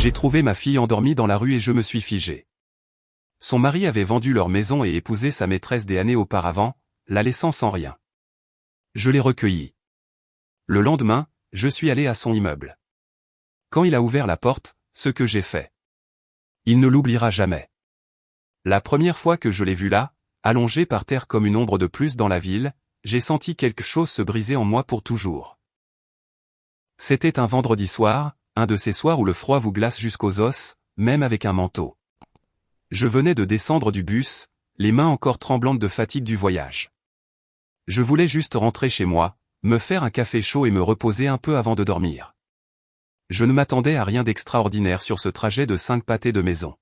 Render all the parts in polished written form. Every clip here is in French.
J'ai trouvé ma fille endormie dans la rue et je me suis figé. Son mari avait vendu leur maison et épousé sa maîtresse des années auparavant, la laissant sans rien. Je l'ai recueillie. Le lendemain, je suis allé à son immeuble. Quand il a ouvert la porte, ce que j'ai fait. Il ne l'oubliera jamais. La première fois que je l'ai vu là, allongé par terre comme une ombre de plus dans la ville, j'ai senti quelque chose se briser en moi pour toujours. C'était un vendredi soir, un de ces soirs où le froid vous glace jusqu'aux os, même avec un manteau. Je venais de descendre du bus, les mains encore tremblantes de fatigue du voyage. Je voulais juste rentrer chez moi, me faire un café chaud et me reposer un peu avant de dormir. Je ne m'attendais à rien d'extraordinaire sur ce trajet de 5 pâtés de maison.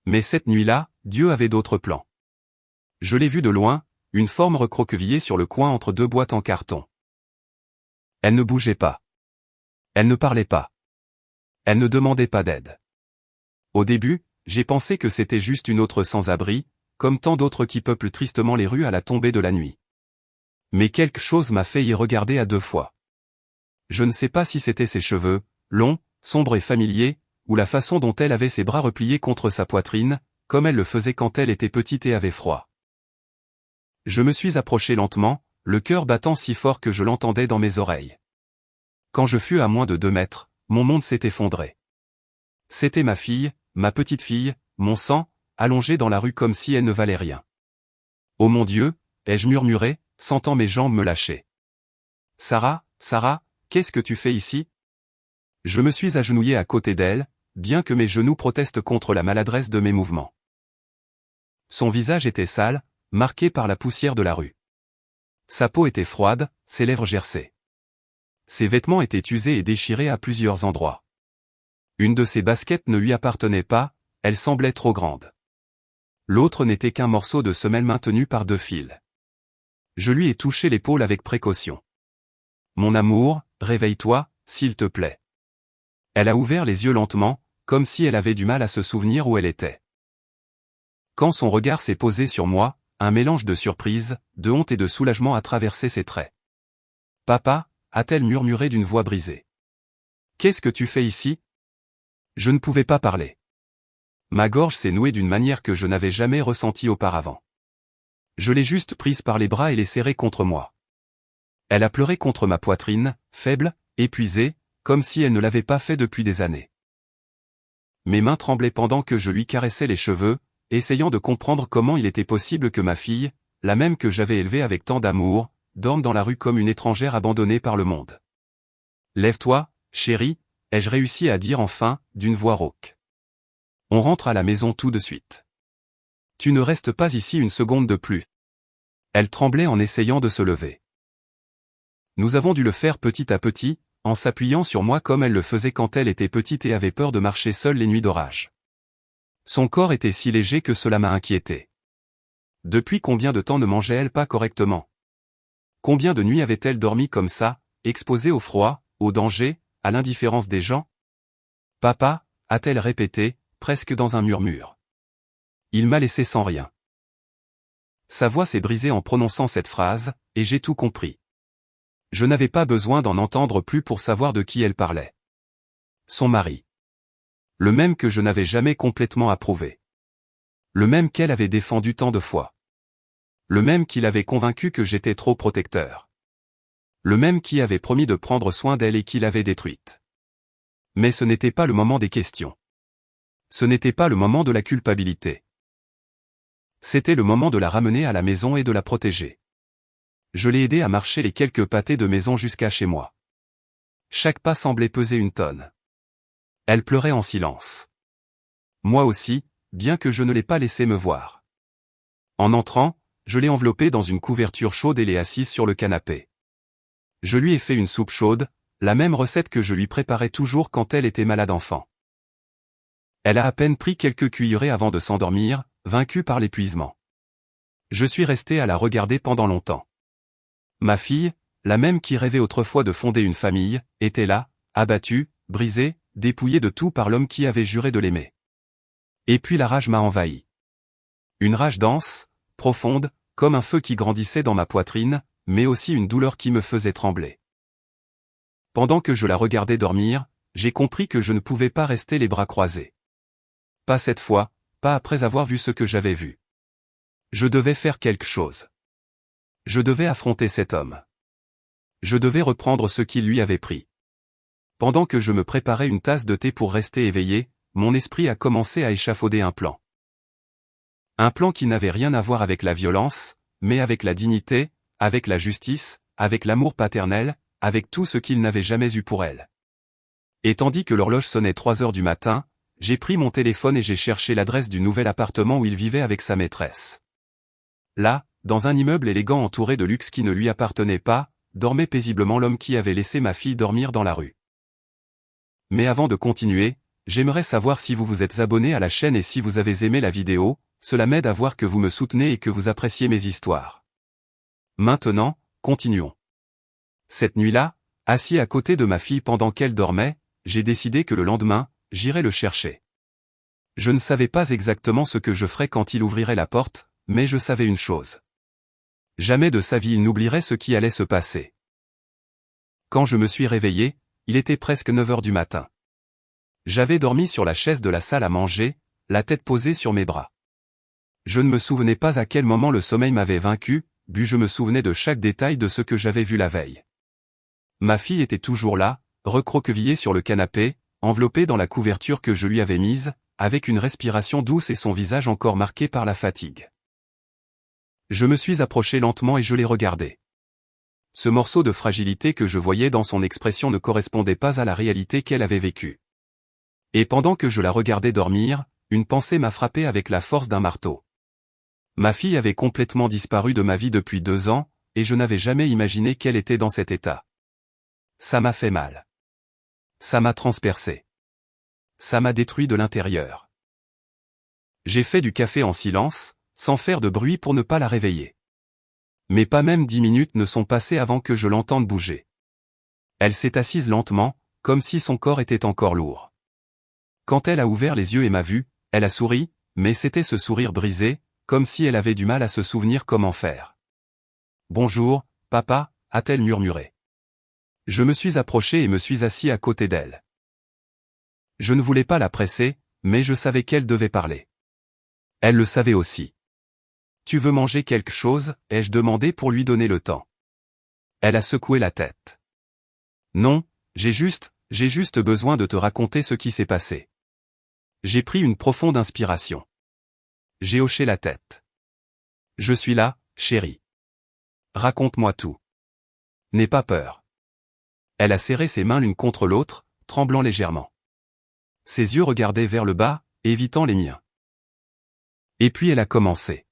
Mais cette nuit-là, Dieu avait d'autres plans. Je l'ai vue de loin, une forme recroquevillée sur le coin entre 2 boîtes en carton. Elle ne bougeait pas. Elle ne parlait pas. Elle ne demandait pas d'aide. Au début, j'ai pensé que c'était juste une autre sans-abri, comme tant d'autres qui peuplent tristement les rues à la tombée de la nuit. Mais quelque chose m'a fait y regarder à 2 fois. Je ne sais pas si c'était ses cheveux, longs, sombres et familiers, ou la façon dont elle avait ses bras repliés contre sa poitrine, comme elle le faisait quand elle était petite et avait froid. Je me suis approché lentement, le cœur battant si fort que je l'entendais dans mes oreilles. Quand je fus à moins de 2 mètres, mon monde s'est effondré. C'était ma fille, ma petite fille, mon sang, allongée dans la rue comme si elle ne valait rien. Oh mon Dieu, ai-je murmuré, sentant mes jambes me lâcher. Sarah, Sarah, qu'est-ce que tu fais ici? Je me suis agenouillé à côté d'elle, bien que mes genoux protestent contre la maladresse de mes mouvements. Son visage était sale, marqué par la poussière de la rue. Sa peau était froide, ses lèvres gercées. Ses vêtements étaient usés et déchirés à plusieurs endroits. Une de ses baskets ne lui appartenait pas, elle semblait trop grande. L'autre n'était qu'un morceau de semelle maintenu par 2 fils. Je lui ai touché l'épaule avec précaution. Mon amour, réveille-toi, s'il te plaît. Elle a ouvert les yeux lentement, comme si elle avait du mal à se souvenir où elle était. Quand son regard s'est posé sur moi, un mélange de surprise, de honte et de soulagement a traversé ses traits. Papa, a-t-elle murmuré d'une voix brisée. Qu'est-ce que tu fais ici? Je ne pouvais pas parler. Ma gorge s'est nouée d'une manière que je n'avais jamais ressentie auparavant. Je l'ai juste prise par les bras et l'ai serrée contre moi. Elle a pleuré contre ma poitrine, faible, épuisée, comme si elle ne l'avait pas fait depuis des années. Mes mains tremblaient pendant que je lui caressais les cheveux, essayant de comprendre comment il était possible que ma fille, la même que j'avais élevée avec tant d'amour, dorme dans la rue comme une étrangère abandonnée par le monde. Lève-toi, chérie, ai-je réussi à dire enfin, d'une voix rauque. On rentre à la maison tout de suite. Tu ne restes pas ici une seconde de plus. Elle tremblait en essayant de se lever. Nous avons dû le faire petit à petit, en s'appuyant sur moi comme elle le faisait quand elle était petite et avait peur de marcher seule les nuits d'orage. Son corps était si léger que cela m'a inquiété. Depuis combien de temps ne mangeait-elle pas correctement? Combien de nuits avait-elle dormi comme ça, exposée au froid, au danger, à l'indifférence des gens? Papa, a-t-elle répété, presque dans un murmure. Il m'a laissé sans rien. Sa voix s'est brisée en prononçant cette phrase, et j'ai tout compris. Je n'avais pas besoin d'en entendre plus pour savoir de qui elle parlait. Son mari. Le même que je n'avais jamais complètement approuvé. Le même qu'elle avait défendu tant de fois. Le même qui l'avait convaincu que j'étais trop protecteur. Le même qui avait promis de prendre soin d'elle et qui l'avait détruite. Mais ce n'était pas le moment des questions. Ce n'était pas le moment de la culpabilité. C'était le moment de la ramener à la maison et de la protéger. Je l'ai aidée à marcher les quelques pâtés de maison jusqu'à chez moi. Chaque pas semblait peser une tonne. Elle pleurait en silence. Moi aussi, bien que je ne l'ai pas laissée me voir. En entrant, je l'ai enveloppée dans une couverture chaude et l'ai assise sur le canapé. Je lui ai fait une soupe chaude, la même recette que je lui préparais toujours quand elle était malade enfant. Elle a à peine pris quelques cuillerées avant de s'endormir, vaincue par l'épuisement. Je suis resté à la regarder pendant longtemps. Ma fille, la même qui rêvait autrefois de fonder une famille, était là, abattue, brisée, dépouillée de tout par l'homme qui avait juré de l'aimer. Et puis la rage m'a envahi. Une rage dense, profonde, comme un feu qui grandissait dans ma poitrine, mais aussi une douleur qui me faisait trembler. Pendant que je la regardais dormir, j'ai compris que je ne pouvais pas rester les bras croisés. Pas cette fois, pas après avoir vu ce que j'avais vu. Je devais faire quelque chose. Je devais affronter cet homme. Je devais reprendre ce qu'il lui avait pris. Pendant que je me préparais une tasse de thé pour rester éveillé, mon esprit a commencé à échafauder un plan. Un plan qui n'avait rien à voir avec la violence, mais avec la dignité, avec la justice, avec l'amour paternel, avec tout ce qu'il n'avait jamais eu pour elle. Et tandis que l'horloge sonnait 3 heures du matin, j'ai pris mon téléphone et j'ai cherché l'adresse du nouvel appartement où il vivait avec sa maîtresse. Là, dans un immeuble élégant entouré de luxe qui ne lui appartenait pas, dormait paisiblement l'homme qui avait laissé ma fille dormir dans la rue. Mais avant de continuer, j'aimerais savoir si vous vous êtes abonné à la chaîne et si vous avez aimé la vidéo, cela m'aide à voir que vous me soutenez et que vous appréciez mes histoires. Maintenant, continuons. Cette nuit-là, assis à côté de ma fille pendant qu'elle dormait, j'ai décidé que le lendemain, j'irais le chercher. Je ne savais pas exactement ce que je ferais quand il ouvrirait la porte, mais je savais une chose. Jamais de sa vie il n'oublierait ce qui allait se passer. Quand je me suis réveillé, il était presque 9 heures du matin. J'avais dormi sur la chaise de la salle à manger, la tête posée sur mes bras. Je ne me souvenais pas à quel moment le sommeil m'avait vaincu, puis je me souvenais de chaque détail de ce que j'avais vu la veille. Ma fille était toujours là, recroquevillée sur le canapé, enveloppée dans la couverture que je lui avais mise, avec une respiration douce et son visage encore marqué par la fatigue. Je me suis approché lentement et je l'ai regardée. Ce morceau de fragilité que je voyais dans son expression ne correspondait pas à la réalité qu'elle avait vécue. Et pendant que je la regardais dormir, une pensée m'a frappé avec la force d'un marteau. Ma fille avait complètement disparu de ma vie depuis 2 ans, et je n'avais jamais imaginé qu'elle était dans cet état. Ça m'a fait mal. Ça m'a transpercé. Ça m'a détruit de l'intérieur. J'ai fait du café en silence, sans faire de bruit pour ne pas la réveiller. Mais pas même 10 minutes ne sont passées avant que je l'entende bouger. Elle s'est assise lentement, comme si son corps était encore lourd. Quand elle a ouvert les yeux et m'a vu, elle a souri, mais c'était ce sourire brisé, comme si elle avait du mal à se souvenir comment faire. « Bonjour, papa » a-t-elle murmuré. Je me suis approché et me suis assis à côté d'elle. Je ne voulais pas la presser, mais je savais qu'elle devait parler. Elle le savait aussi. « Tu veux manger quelque chose » ai-je demandé pour lui donner le temps. Elle a secoué la tête. « Non, j'ai juste besoin de te raconter ce qui s'est passé. » J'ai pris une profonde inspiration. J'ai hoché la tête. « Je suis là, chérie. Raconte-moi tout. N'aie pas peur. » Elle a serré ses mains l'une contre l'autre, tremblant légèrement. Ses yeux regardaient vers le bas, évitant les miens. Et puis elle a commencé.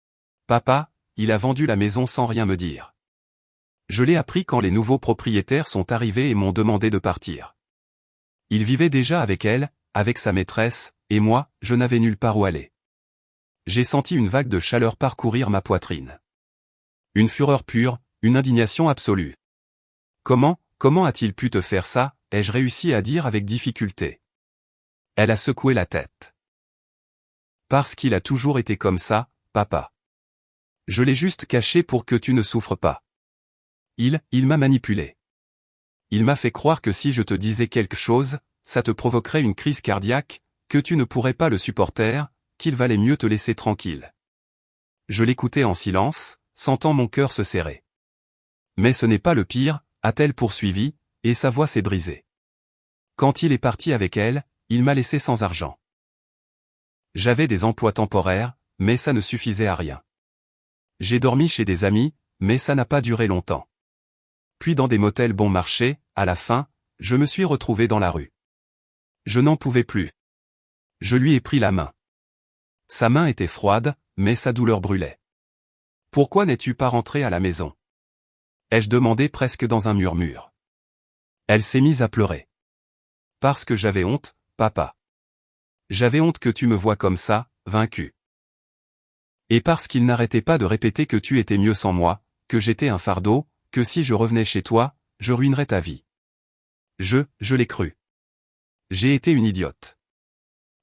« Papa, il a vendu la maison sans rien me dire. Je l'ai appris quand les nouveaux propriétaires sont arrivés et m'ont demandé de partir. Il vivait déjà avec elle, avec sa maîtresse, et moi, je n'avais nulle part où aller. J'ai senti une vague de chaleur parcourir ma poitrine. Une fureur pure, une indignation absolue. Comment a-t-il pu te faire ça, ai-je réussi à dire avec difficulté. Elle a secoué la tête. Parce qu'il a toujours été comme ça, papa. Je l'ai juste caché pour que tu ne souffres pas. Il m'a manipulé. Il m'a fait croire que si je te disais quelque chose, ça te provoquerait une crise cardiaque, que tu ne pourrais pas le supporter, qu'il valait mieux te laisser tranquille. Je l'écoutais en silence, sentant mon cœur se serrer. Mais ce n'est pas le pire, a-t-elle poursuivi, et sa voix s'est brisée. Quand il est parti avec elle, il m'a laissé sans argent. J'avais des emplois temporaires, mais ça ne suffisait à rien. J'ai dormi chez des amis, mais ça n'a pas duré longtemps. Puis dans des motels bon marché, à la fin, je me suis retrouvé dans la rue. Je n'en pouvais plus. Je lui ai pris la main. Sa main était froide, mais sa douleur brûlait. « Pourquoi n'es-tu pas rentré à la maison » ai-je demandé presque dans un murmure. Elle s'est mise à pleurer. « Parce que j'avais honte, papa. J'avais honte que tu me vois comme ça, vaincu. Et parce qu'il n'arrêtait pas de répéter que tu étais mieux sans moi, que j'étais un fardeau, que si je revenais chez toi, je ruinerais ta vie. Je l'ai cru. J'ai été une idiote. »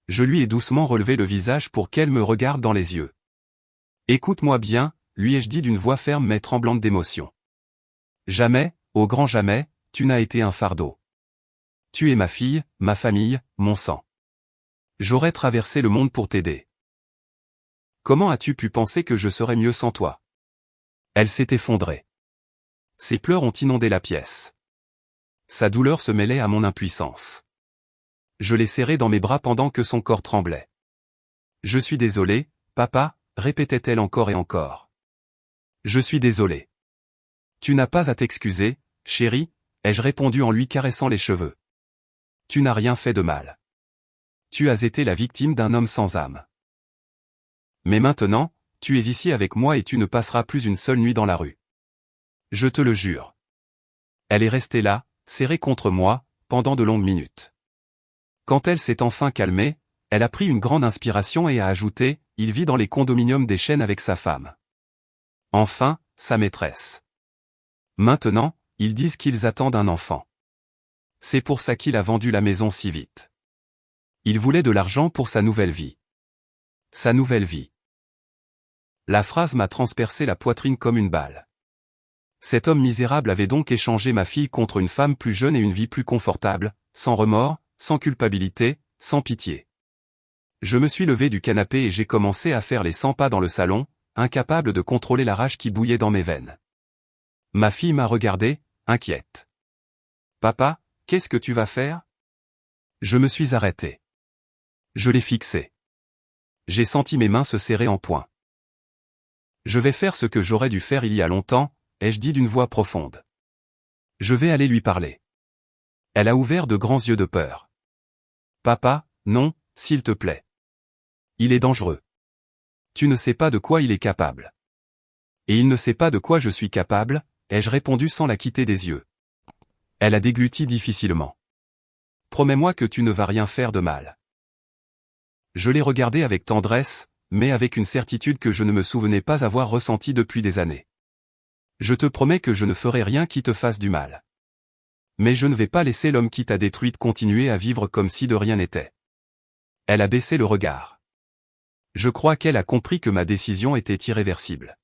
Je lui ai doucement relevé le visage pour qu'elle me regarde dans les yeux. « Écoute-moi bien, » lui ai-je dit d'une voix ferme mais tremblante d'émotion. « Jamais, au grand jamais, tu n'as été un fardeau. Tu es ma fille, ma famille, mon sang. J'aurais traversé le monde pour t'aider. Comment as-tu pu penser que je serais mieux sans toi? Elle s'est effondrée. Ses pleurs ont inondé la pièce. Sa douleur se mêlait à mon impuissance. Je l'ai serrée dans mes bras pendant que son corps tremblait. Je suis désolé, papa, répétait-elle encore et encore. Je suis désolé. Tu n'as pas à t'excuser, chérie, ai-je répondu en lui caressant les cheveux. Tu n'as rien fait de mal. Tu as été la victime d'un homme sans âme. Mais maintenant, tu es ici avec moi et tu ne passeras plus une seule nuit dans la rue. Je te le jure. Elle est restée là, serrée contre moi, pendant de longues minutes. Quand elle s'est enfin calmée, elle a pris une grande inspiration et a ajouté, il vit dans les condominiums des Chênes avec sa femme. Enfin, sa maîtresse. Maintenant, ils disent qu'ils attendent un enfant. C'est pour ça qu'il a vendu la maison si vite. Il voulait de l'argent pour sa nouvelle vie. Sa nouvelle vie. La phrase m'a transpercé la poitrine comme une balle. Cet homme misérable avait donc échangé ma fille contre une femme plus jeune et une vie plus confortable, sans remords, sans culpabilité, sans pitié. Je me suis levé du canapé et j'ai commencé à faire les 100 pas dans le salon, incapable de contrôler la rage qui bouillait dans mes veines. Ma fille m'a regardé, inquiète. Papa, qu'est-ce que tu vas faire? Je me suis arrêté. Je l'ai fixé. J'ai senti mes mains se serrer en poing. Je vais faire ce que j'aurais dû faire il y a longtemps, ai-je dit d'une voix profonde. Je vais aller lui parler. Elle a ouvert de grands yeux de peur. Papa, non, s'il te plaît. Il est dangereux. Tu ne sais pas de quoi il est capable. Et il ne sait pas de quoi je suis capable, ai-je répondu sans la quitter des yeux. Elle a dégluti difficilement. Promets-moi que tu ne vas rien faire de mal. Je l'ai regardé avec tendresse, mais avec une certitude que je ne me souvenais pas avoir ressentie depuis des années. Je te promets que je ne ferai rien qui te fasse du mal. Mais je ne vais pas laisser l'homme qui t'a détruite continuer à vivre comme si de rien n'était. Elle a baissé le regard. Je crois qu'elle a compris que ma décision était irréversible.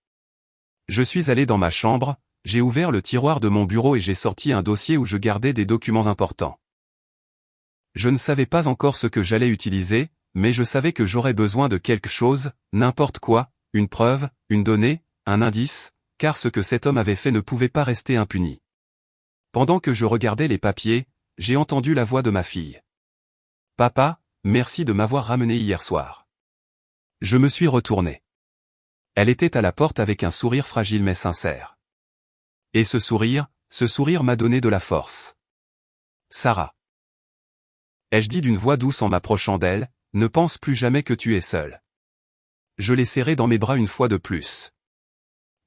Je suis allé dans ma chambre, j'ai ouvert le tiroir de mon bureau et j'ai sorti un dossier où je gardais des documents importants. Je ne savais pas encore ce que j'allais utiliser, mais je savais que j'aurais besoin de quelque chose, n'importe quoi, une preuve, une donnée, un indice, car ce que cet homme avait fait ne pouvait pas rester impuni. Pendant que je regardais les papiers, j'ai entendu la voix de ma fille. Papa, merci de m'avoir ramené hier soir. Je me suis retourné. Elle était à la porte avec un sourire fragile mais sincère. Et ce sourire m'a donné de la force. Sarah. Ai-je dit d'une voix douce en m'approchant d'elle, ne pense plus jamais que tu es seule. Je l'ai serrée dans mes bras une fois de plus.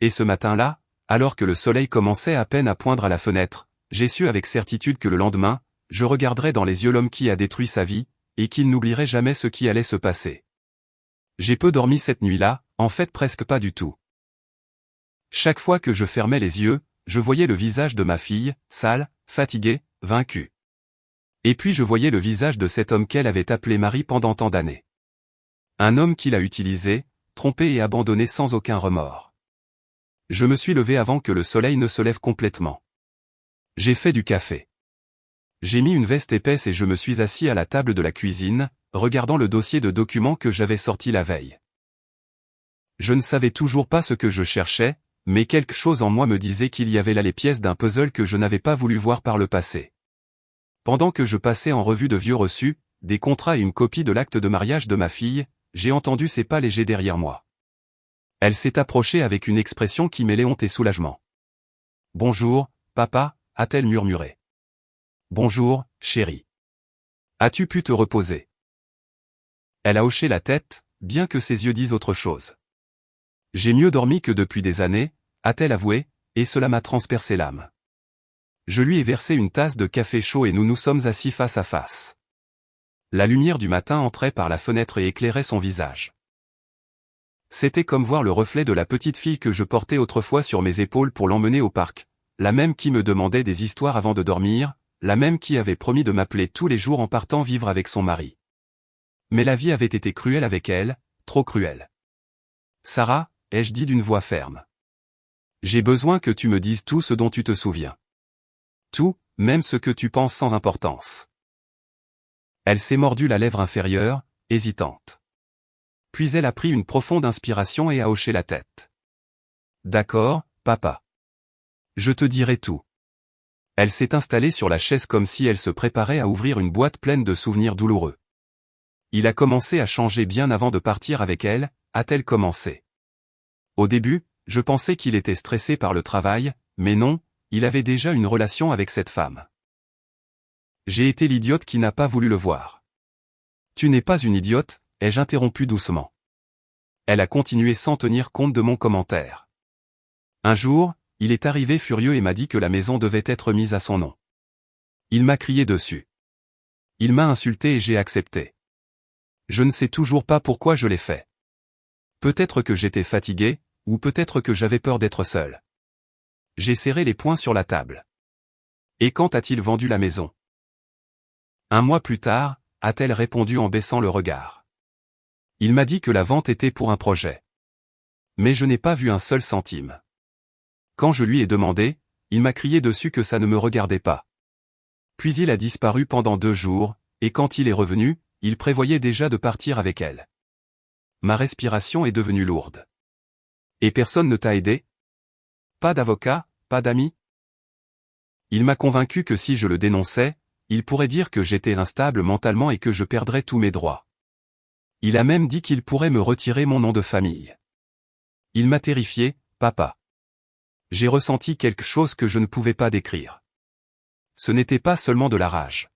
Et ce matin-là, alors que le soleil commençait à peine à poindre à la fenêtre, j'ai su avec certitude que le lendemain, je regarderais dans les yeux l'homme qui a détruit sa vie, et qu'il n'oublierait jamais ce qui allait se passer. J'ai peu dormi cette nuit-là, en fait presque pas du tout. Chaque fois que je fermais les yeux, je voyais le visage de ma fille, sale, fatiguée, vaincue. Et puis je voyais le visage de cet homme qu'elle avait appelé mari pendant tant d'années. Un homme qui l'a utilisé, trompé et abandonné sans aucun remords. Je me suis levé avant que le soleil ne se lève complètement. J'ai fait du café. J'ai mis une veste épaisse et je me suis assis à la table de la cuisine, regardant le dossier de documents que j'avais sorti la veille. Je ne savais toujours pas ce que je cherchais, mais quelque chose en moi me disait qu'il y avait là les pièces d'un puzzle que je n'avais pas voulu voir par le passé. Pendant que je passais en revue de vieux reçus, des contrats et une copie de l'acte de mariage de ma fille, j'ai entendu ses pas légers derrière moi. Elle s'est approchée avec une expression qui mêlait honte et soulagement. « Bonjour, papa » a-t-elle murmuré. « Bonjour, chérie. As-tu pu te reposer ?» Elle a hoché la tête, bien que ses yeux disent autre chose. « J'ai mieux dormi que depuis des années » a-t-elle avoué, et cela m'a transpercé l'âme. Je lui ai versé une tasse de café chaud et nous nous sommes assis face à face. La lumière du matin entrait par la fenêtre et éclairait son visage. C'était comme voir le reflet de la petite fille que je portais autrefois sur mes épaules pour l'emmener au parc, la même qui me demandait des histoires avant de dormir, la même qui avait promis de m'appeler tous les jours en partant vivre avec son mari. Mais la vie avait été cruelle avec elle, trop cruelle. « Sarah » ai-je dit d'une voix ferme. « J'ai besoin que tu me dises tout ce dont tu te souviens. Tout, même ce que tu penses sans importance. » Elle s'est mordu la lèvre inférieure, hésitante. Puis elle a pris une profonde inspiration et a hoché la tête. D'accord, papa. Je te dirai tout. Elle s'est installée sur la chaise comme si elle se préparait à ouvrir une boîte pleine de souvenirs douloureux. Il a commencé à changer bien avant de partir avec elle, a-t-elle commencé. Au début, je pensais qu'il était stressé par le travail, mais non, il avait déjà une relation avec cette femme. J'ai été l'idiote qui n'a pas voulu le voir. Tu n'es pas une idiote, ai-je interrompu doucement. Elle a continué sans tenir compte de mon commentaire. Un jour, il est arrivé furieux et m'a dit que la maison devait être mise à son nom. Il m'a crié dessus. Il m'a insulté et j'ai accepté. Je ne sais toujours pas pourquoi je l'ai fait. Peut-être que j'étais fatigué, ou peut-être que j'avais peur d'être seul. J'ai serré les poings sur la table. Et quand a-t-il vendu la maison? Un mois plus tard, a-t-elle répondu en baissant le regard. Il m'a dit que la vente était pour un projet. Mais je n'ai pas vu un seul centime. Quand je lui ai demandé, il m'a crié dessus que ça ne me regardait pas. Puis il a disparu pendant 2 jours, et quand il est revenu, il prévoyait déjà de partir avec elle. Ma respiration est devenue lourde. Et personne ne t'a aidé? Pas d'avocat, pas d'amis? Il m'a convaincu que si je le dénonçais, il pourrait dire que j'étais instable mentalement et que je perdrais tous mes droits. Il a même dit qu'il pourrait me retirer mon nom de famille. Il m'a terrifié, papa. J'ai ressenti quelque chose que je ne pouvais pas décrire. Ce n'était pas seulement de la rage.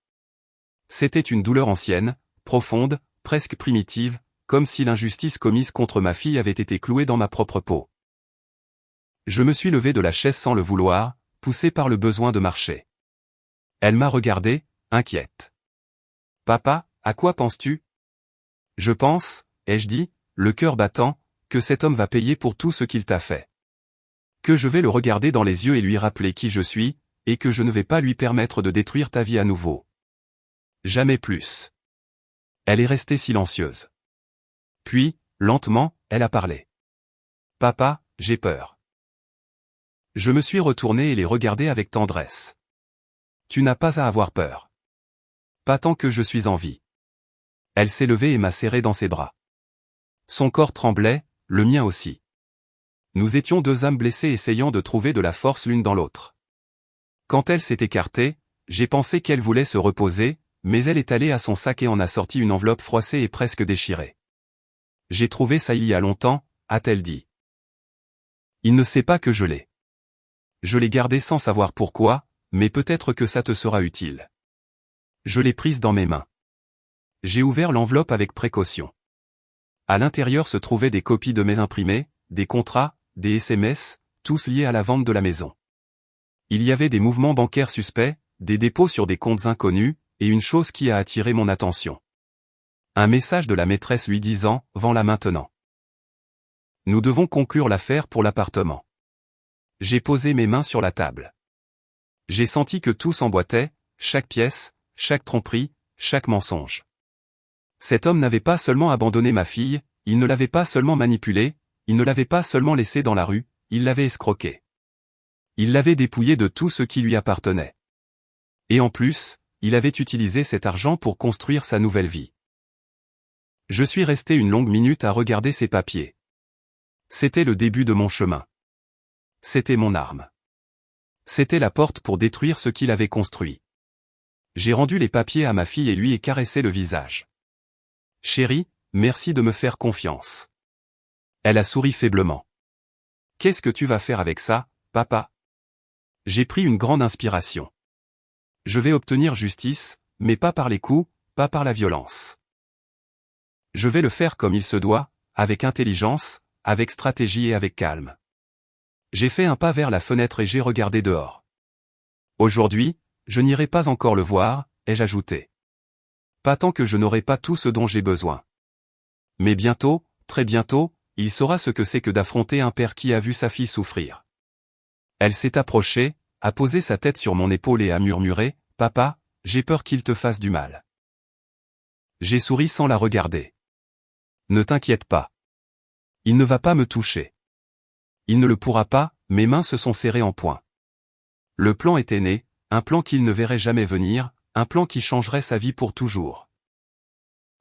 C'était une douleur ancienne, profonde, presque primitive, comme si l'injustice commise contre ma fille avait été clouée dans ma propre peau. Je me suis levé de la chaise sans le vouloir, poussé par le besoin de marcher. Elle m'a regardé, inquiète. Papa, à quoi penses-tu? Je pense, ai-je dit, le cœur battant, que cet homme va payer pour tout ce qu'il t'a fait. Que je vais le regarder dans les yeux et lui rappeler qui je suis, et que je ne vais pas lui permettre de détruire ta vie à nouveau. Jamais plus. Elle est restée silencieuse. Puis, lentement, elle a parlé. Papa, j'ai peur. Je me suis retourné et les regardé avec tendresse. Tu n'as pas à avoir peur. Pas tant que je suis en vie. Elle s'est levée et m'a serré dans ses bras. Son corps tremblait, le mien aussi. Nous étions 2 âmes blessées essayant de trouver de la force l'une dans l'autre. Quand elle s'est écartée, j'ai pensé qu'elle voulait se reposer, mais elle est allée à son sac et en a sorti une enveloppe froissée et presque déchirée. J'ai trouvé ça il y a longtemps, a-t-elle dit. Il ne sait pas que je l'ai. Je l'ai gardée sans savoir pourquoi, mais peut-être que ça te sera utile. Je l'ai prise dans mes mains. J'ai ouvert l'enveloppe avec précaution. À l'intérieur se trouvaient des copies de mes imprimés, des contrats, des SMS, tous liés à la vente de la maison. Il y avait des mouvements bancaires suspects, des dépôts sur des comptes inconnus, et une chose qui a attiré mon attention. Un message de la maîtresse lui disant « Vends-la maintenant. Nous devons conclure l'affaire pour l'appartement. » J'ai posé mes mains sur la table. J'ai senti que tout s'emboîtait, chaque pièce, chaque tromperie, chaque mensonge. Cet homme n'avait pas seulement abandonné ma fille, il ne l'avait pas seulement manipulée, il ne l'avait pas seulement laissée dans la rue, il l'avait escroquée. Il l'avait dépouillée de tout ce qui lui appartenait. Et en plus, il avait utilisé cet argent pour construire sa nouvelle vie. Je suis resté une longue minute à regarder ces papiers. C'était le début de mon chemin. C'était mon arme. C'était la porte pour détruire ce qu'il avait construit. J'ai rendu les papiers à ma fille et lui ai caressé le visage. Chérie, merci de me faire confiance. Elle a souri faiblement. Qu'est-ce que tu vas faire avec ça, papa? J'ai pris une grande inspiration. Je vais obtenir justice, mais pas par les coups, pas par la violence. Je vais le faire comme il se doit, avec intelligence, avec stratégie et avec calme. J'ai fait un pas vers la fenêtre et j'ai regardé dehors. Aujourd'hui, je n'irai pas encore le voir, ai-je ajouté. Pas tant que je n'aurai pas tout ce dont j'ai besoin. Mais bientôt, très bientôt, il saura ce que c'est que d'affronter un père qui a vu sa fille souffrir. Elle s'est approchée, a posé sa tête sur mon épaule et a murmuré, « Papa, j'ai peur qu'il te fasse du mal. » J'ai souri sans la regarder. Ne t'inquiète pas. Il ne va pas me toucher. Il ne le pourra pas, mes mains se sont serrées en poing. Le plan était né, un plan qu'il ne verrait jamais venir, un plan qui changerait sa vie pour toujours.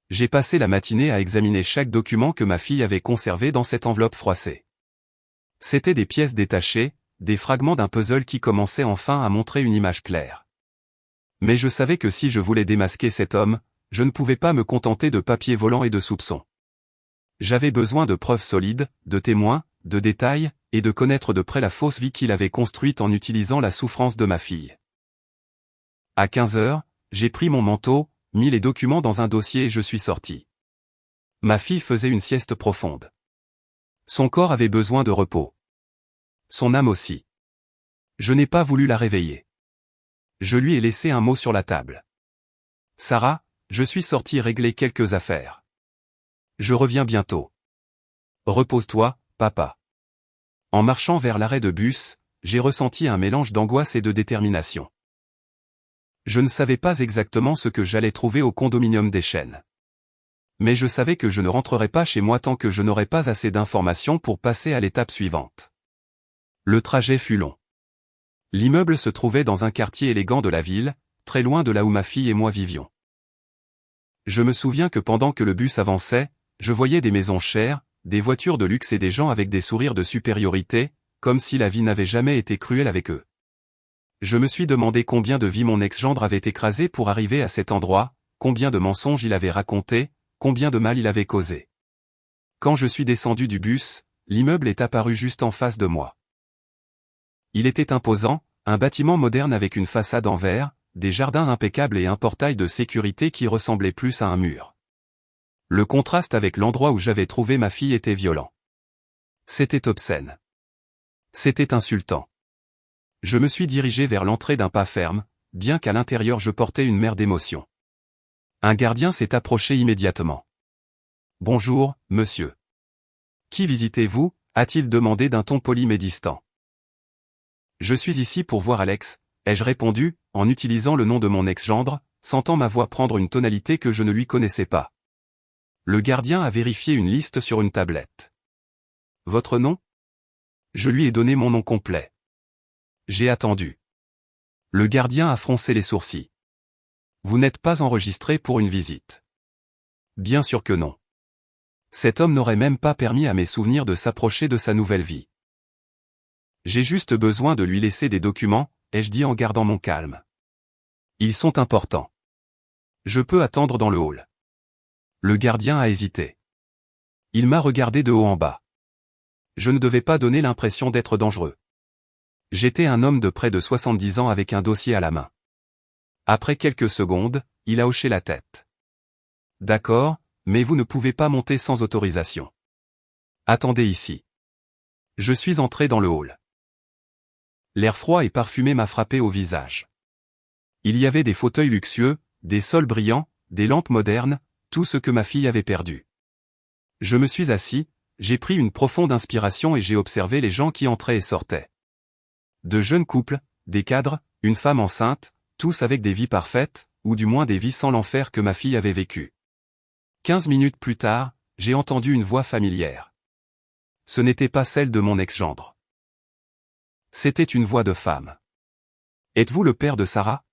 J'ai passé la matinée à examiner chaque document que ma fille avait conservé dans cette enveloppe froissée. C'étaient des pièces détachées, des fragments d'un puzzle qui commençaient enfin à montrer une image claire. Mais je savais que si je voulais démasquer cet homme, je ne pouvais pas me contenter de papiers volants et de soupçons. J'avais besoin de preuves solides, de témoins, de détails, et de connaître de près la fausse vie qu'il avait construite en utilisant la souffrance de ma fille. À 15 heures, j'ai pris mon manteau, mis les documents dans un dossier et je suis sorti. Ma fille faisait une sieste profonde. Son corps avait besoin de repos. Son âme aussi. Je n'ai pas voulu la réveiller. Je lui ai laissé un mot sur la table. Sarah, je suis sorti régler quelques affaires. Je reviens bientôt. Repose-toi, papa. En marchant vers l'arrêt de bus, j'ai ressenti un mélange d'angoisse et de détermination. Je ne savais pas exactement ce que j'allais trouver au condominium des Chênes. Mais je savais que je ne rentrerais pas chez moi tant que je n'aurais pas assez d'informations pour passer à l'étape suivante. Le trajet fut long. L'immeuble se trouvait dans un quartier élégant de la ville, très loin de là où ma fille et moi vivions. Je me souviens que pendant que le bus avançait, je voyais des maisons chères, des voitures de luxe et des gens avec des sourires de supériorité, comme si la vie n'avait jamais été cruelle avec eux. Je me suis demandé combien de vies mon ex-gendre avait écrasé pour arriver à cet endroit, combien de mensonges il avait raconté, combien de mal il avait causé. Quand je suis descendu du bus, l'immeuble est apparu juste en face de moi. Il était imposant, un bâtiment moderne avec une façade en verre, des jardins impeccables et un portail de sécurité qui ressemblait plus à un mur. Le contraste avec l'endroit où j'avais trouvé ma fille était violent. C'était obscène. C'était insultant. Je me suis dirigé vers l'entrée d'un pas ferme, bien qu'à l'intérieur je portais une mer d'émotions. Un gardien s'est approché immédiatement. « Bonjour, monsieur. »« Qui visitez-vous » a-t-il demandé d'un ton poli mais distant. « Je suis ici pour voir Alex », ai-je répondu, en utilisant le nom de mon ex-gendre, sentant ma voix prendre une tonalité que je ne lui connaissais pas. Le gardien a vérifié une liste sur une tablette. « Votre nom » Je lui ai donné mon nom complet. J'ai attendu. Le gardien a froncé les sourcils. « Vous n'êtes pas enregistré pour une visite. » Bien sûr que non. Cet homme n'aurait même pas permis à mes souvenirs de s'approcher de sa nouvelle vie. J'ai juste besoin de lui laisser des documents, ai-je dit en gardant mon calme. Ils sont importants. Je peux attendre dans le hall. Le gardien a hésité. Il m'a regardé de haut en bas. Je ne devais pas donner l'impression d'être dangereux. J'étais un homme de près de 70 ans avec un dossier à la main. Après quelques secondes, il a hoché la tête. D'accord, mais vous ne pouvez pas monter sans autorisation. Attendez ici. Je suis entré dans le hall. L'air froid et parfumé m'a frappé au visage. Il y avait des fauteuils luxueux, des sols brillants, des lampes modernes, tout ce que ma fille avait perdu. Je me suis assis, j'ai pris une profonde inspiration et j'ai observé les gens qui entraient et sortaient. De jeunes couples, des cadres, une femme enceinte, tous avec des vies parfaites, ou du moins des vies sans l'enfer que ma fille avait vécu. 15 minutes plus tard, j'ai entendu une voix familière. Ce n'était pas celle de mon ex-gendre. C'était une voix de femme. « Êtes-vous le père de Sarah ?»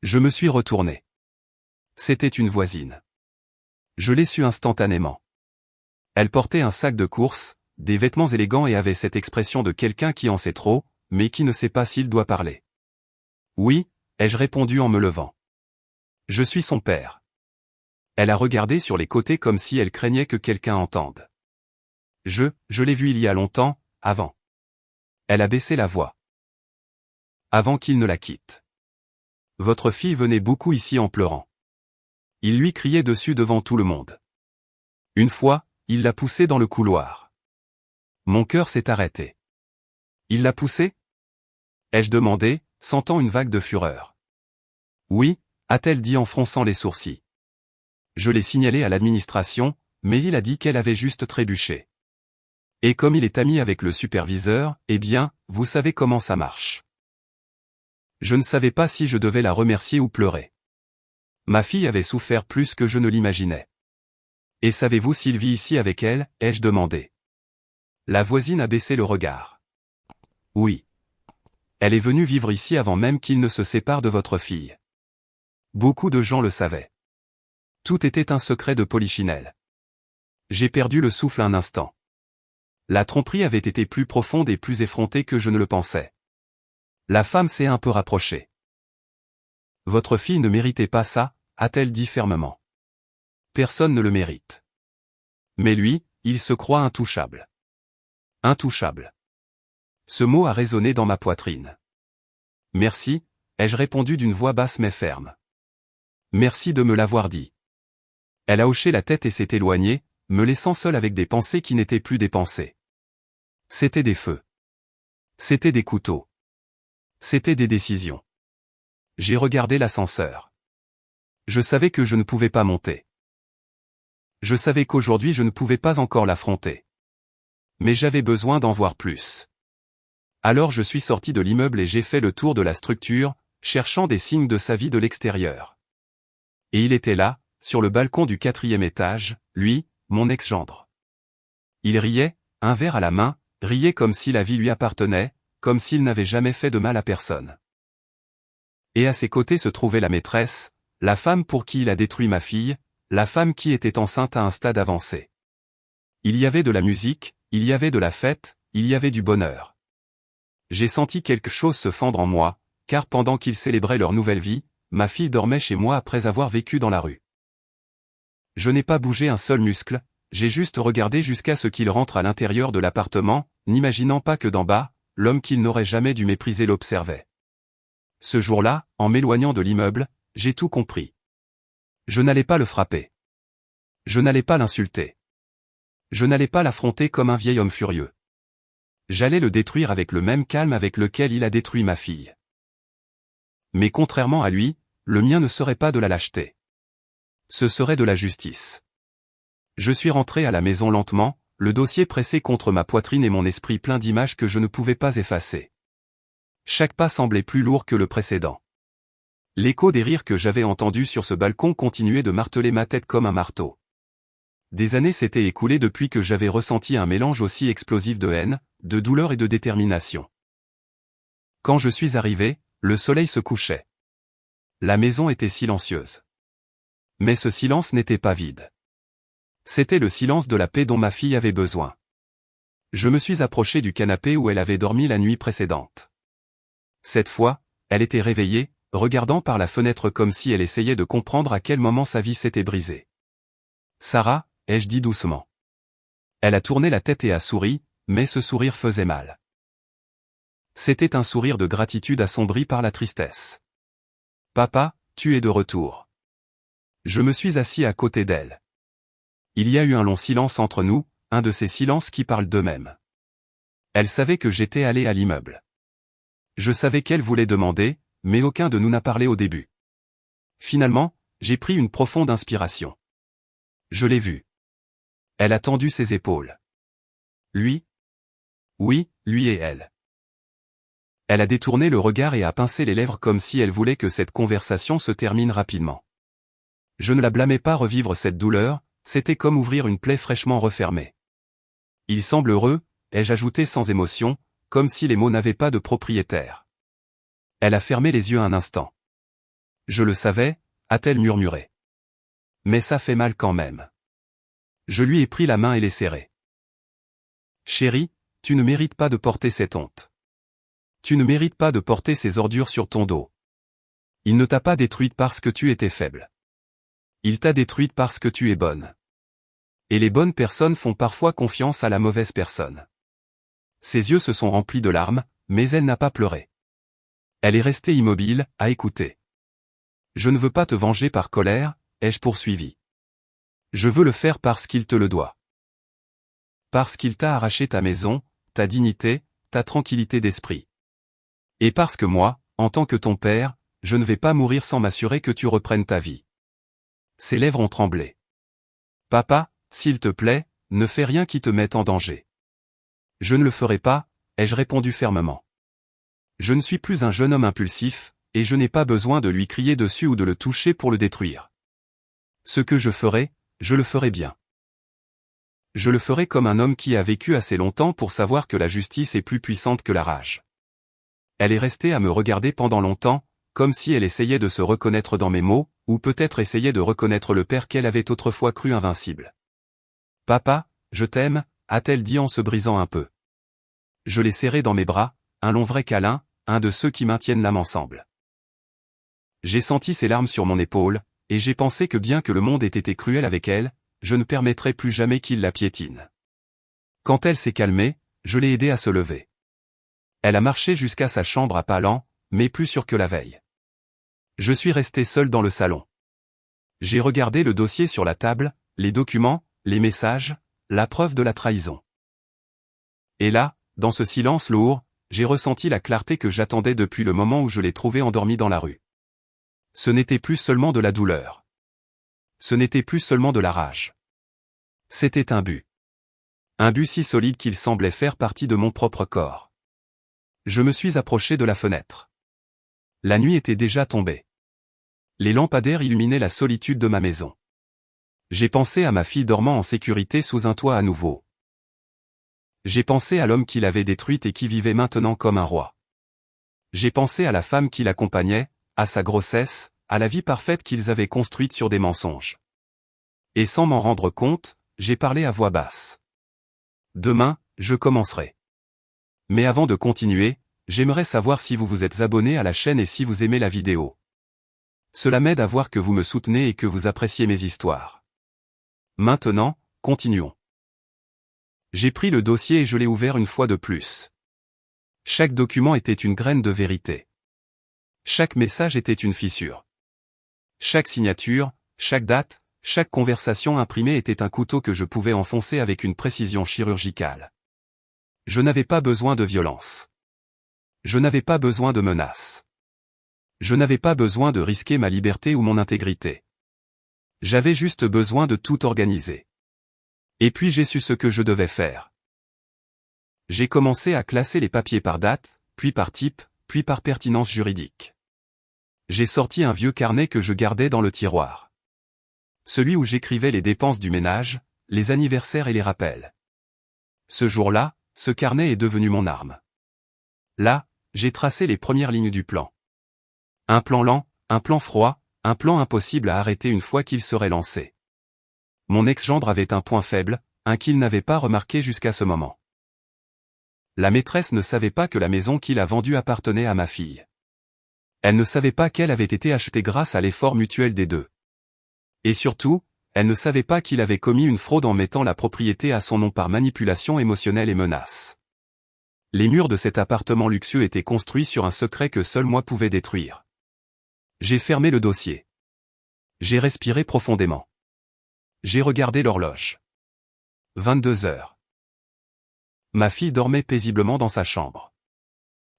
Je me suis retourné. C'était une voisine. Je l'ai su instantanément. Elle portait un sac de course, des vêtements élégants et avait cette expression de quelqu'un qui en sait trop, mais qui ne sait pas s'il doit parler. « Oui », ai-je répondu en me levant. « Je suis son père. » Elle a regardé sur les côtés comme si elle craignait que quelqu'un entende. « Je l'ai vu il y a longtemps, avant. » Elle a baissé la voix. « Avant qu'il ne la quitte. Votre fille venait beaucoup ici en pleurant. Il lui criait dessus devant tout le monde. Une fois, il l'a poussée dans le couloir. Mon cœur s'est arrêté. Il l'a poussée ? Ai-je demandé, sentant une vague de fureur. Oui, a-t-elle dit en fronçant les sourcils. Je l'ai signalé à l'administration, mais il a dit qu'elle avait juste trébuché. Et comme il est ami avec le superviseur, eh bien, vous savez comment ça marche. Je ne savais pas si je devais la remercier ou pleurer. Ma fille avait souffert plus que je ne l'imaginais. Et savez-vous s'il vit ici avec elle, ai-je demandé. La voisine a baissé le regard. Oui. Elle est venue vivre ici avant même qu'il ne se sépare de votre fille. Beaucoup de gens le savaient. Tout était un secret de Polichinelle. J'ai perdu le souffle un instant. La tromperie avait été plus profonde et plus effrontée que je ne le pensais. La femme s'est un peu rapprochée. Votre fille ne méritait pas ça, a-t-elle dit fermement. Personne ne le mérite. Mais lui, il se croit intouchable. Intouchable. Ce mot a résonné dans ma poitrine. Merci, ai-je répondu d'une voix basse mais ferme. Merci de me l'avoir dit. Elle a hoché la tête et s'est éloignée, me laissant seul avec des pensées qui n'étaient plus des pensées. C'était des feux. C'était des couteaux. C'était des décisions. J'ai regardé l'ascenseur. Je savais que je ne pouvais pas monter. Je savais qu'aujourd'hui je ne pouvais pas encore l'affronter. Mais j'avais besoin d'en voir plus. Alors je suis sorti de l'immeuble et j'ai fait le tour de la structure, cherchant des signes de sa vie de l'extérieur. Et il était là, sur le balcon du 4e étage, lui, mon ex-gendre. Il riait, un verre à la main, riait comme si la vie lui appartenait, comme s'il n'avait jamais fait de mal à personne. Et à ses côtés se trouvait la maîtresse, la femme pour qui il a détruit ma fille, la femme qui était enceinte à un stade avancé. Il y avait de la musique, il y avait de la fête, il y avait du bonheur. J'ai senti quelque chose se fendre en moi, car pendant qu'ils célébraient leur nouvelle vie, ma fille dormait chez moi après avoir vécu dans la rue. Je n'ai pas bougé un seul muscle, j'ai juste regardé jusqu'à ce qu'il rentre à l'intérieur de l'appartement, n'imaginant pas que d'en bas, l'homme qu'il n'aurait jamais dû mépriser l'observait. Ce jour-là, en m'éloignant de l'immeuble, j'ai tout compris. Je n'allais pas le frapper. Je n'allais pas l'insulter. Je n'allais pas l'affronter comme un vieil homme furieux. J'allais le détruire avec le même calme avec lequel il a détruit ma fille. Mais contrairement à lui, le mien ne serait pas de la lâcheté. Ce serait de la justice. Je suis rentré à la maison lentement, le dossier pressé contre ma poitrine et mon esprit plein d'images que je ne pouvais pas effacer. Chaque pas semblait plus lourd que le précédent. L'écho des rires que j'avais entendus sur ce balcon continuait de marteler ma tête comme un marteau. Des années s'étaient écoulées depuis que j'avais ressenti un mélange aussi explosif de haine, de douleur et de détermination. Quand je suis arrivé, le soleil se couchait. La maison était silencieuse. Mais ce silence n'était pas vide. C'était le silence de la paix dont ma fille avait besoin. Je me suis approché du canapé où elle avait dormi la nuit précédente. Cette fois, elle était réveillée, regardant par la fenêtre comme si elle essayait de comprendre à quel moment sa vie s'était brisée. « Sarah », ai-je dit doucement. Elle a tourné la tête et a souri, mais ce sourire faisait mal. C'était un sourire de gratitude assombri par la tristesse. « Papa, tu es de retour. » Je me suis assis à côté d'elle. Il y a eu un long silence entre nous, un de ces silences qui parlent d'eux-mêmes. Elle savait que j'étais allé à l'immeuble. Je savais qu'elle voulait demander, mais aucun de nous n'a parlé au début. Finalement, j'ai pris une profonde inspiration. Je l'ai vue. Elle a tendu ses épaules. Lui? Oui, lui et elle. Elle a détourné le regard et a pincé les lèvres comme si elle voulait que cette conversation se termine rapidement. Je ne la blâmais pas revivre cette douleur, c'était comme ouvrir une plaie fraîchement refermée. Il semble heureux, ai-je ajouté sans émotion, comme si les mots n'avaient pas de propriétaire. Elle a fermé les yeux un instant. Je le savais, a-t-elle murmuré. Mais ça fait mal quand même. Je lui ai pris la main et l'ai serrée. Chérie, tu ne mérites pas de porter cette honte. Tu ne mérites pas de porter ces ordures sur ton dos. Il ne t'a pas détruite parce que tu étais faible. Il t'a détruite parce que tu es bonne. Et les bonnes personnes font parfois confiance à la mauvaise personne. Ses yeux se sont remplis de larmes, mais elle n'a pas pleuré. Elle est restée immobile, à écouter. Je ne veux pas te venger par colère, ai-je poursuivi. Je veux le faire parce qu'il te le doit. Parce qu'il t'a arraché ta maison, ta dignité, ta tranquillité d'esprit. Et parce que moi, en tant que ton père, je ne vais pas mourir sans m'assurer que tu reprennes ta vie. Ses lèvres ont tremblé. Papa, s'il te plaît, ne fais rien qui te mette en danger. Je ne le ferai pas, ai-je répondu fermement. Je ne suis plus un jeune homme impulsif, et je n'ai pas besoin de lui crier dessus ou de le toucher pour le détruire. Ce que je ferai, je le ferai bien. Je le ferai comme un homme qui a vécu assez longtemps pour savoir que la justice est plus puissante que la rage. Elle est restée à me regarder pendant longtemps, comme si elle essayait de se reconnaître dans mes mots, ou peut-être essayait de reconnaître le père qu'elle avait autrefois cru invincible. « Papa, je t'aime », a-t-elle dit en se brisant un peu. Je l'ai serré dans mes bras, un long vrai câlin, un de ceux qui maintiennent l'âme ensemble. J'ai senti ses larmes sur mon épaule, et j'ai pensé que bien que le monde ait été cruel avec elle, je ne permettrai plus jamais qu'il la piétine. Quand elle s'est calmée, je l'ai aidée à se lever. Elle a marché jusqu'à sa chambre à pas lents, mais plus sûre que la veille. Je suis resté seul dans le salon. J'ai regardé le dossier sur la table, les documents, les messages, la preuve de la trahison. Et là, dans ce silence lourd, j'ai ressenti la clarté que j'attendais depuis le moment où je l'ai trouvée endormie dans la rue. Ce n'était plus seulement de la douleur. Ce n'était plus seulement de la rage. C'était un but. Un but si solide qu'il semblait faire partie de mon propre corps. Je me suis approché de la fenêtre. La nuit était déjà tombée. Les lampadaires illuminaient la solitude de ma maison. J'ai pensé à ma fille dormant en sécurité sous un toit à nouveau. J'ai pensé à l'homme qui l'avait détruite et qui vivait maintenant comme un roi. J'ai pensé à la femme qui l'accompagnait, à sa grossesse, à la vie parfaite qu'ils avaient construite sur des mensonges. Et sans m'en rendre compte, j'ai parlé à voix basse. Demain, je commencerai. Mais avant de continuer, j'aimerais savoir si vous vous êtes abonné à la chaîne et si vous aimez la vidéo. Cela m'aide à voir que vous me soutenez et que vous appréciez mes histoires. Maintenant, continuons. J'ai pris le dossier et je l'ai ouvert une fois de plus. Chaque document était une graine de vérité. Chaque message était une fissure. Chaque signature, chaque date, chaque conversation imprimée était un couteau que je pouvais enfoncer avec une précision chirurgicale. Je n'avais pas besoin de violence. Je n'avais pas besoin de menaces. Je n'avais pas besoin de risquer ma liberté ou mon intégrité. J'avais juste besoin de tout organiser. Et puis j'ai su ce que je devais faire. J'ai commencé à classer les papiers par date, puis par type, puis par pertinence juridique. J'ai sorti un vieux carnet que je gardais dans le tiroir. Celui où j'écrivais les dépenses du ménage, les anniversaires et les rappels. Ce jour-là, ce carnet est devenu mon arme. Là, j'ai tracé les premières lignes du plan. Un plan lent, un plan froid, un plan impossible à arrêter une fois qu'il serait lancé. Mon ex-gendre avait un point faible, un qu'il n'avait pas remarqué jusqu'à ce moment. La maîtresse ne savait pas que la maison qu'il a vendue appartenait à ma fille. Elle ne savait pas qu'elle avait été achetée grâce à l'effort mutuel des deux. Et surtout, elle ne savait pas qu'il avait commis une fraude en mettant la propriété à son nom par manipulation émotionnelle et menace. Les murs de cet appartement luxueux étaient construits sur un secret que seul moi pouvais détruire. J'ai fermé le dossier. J'ai respiré profondément. J'ai regardé l'horloge. 22 heures. Ma fille dormait paisiblement dans sa chambre.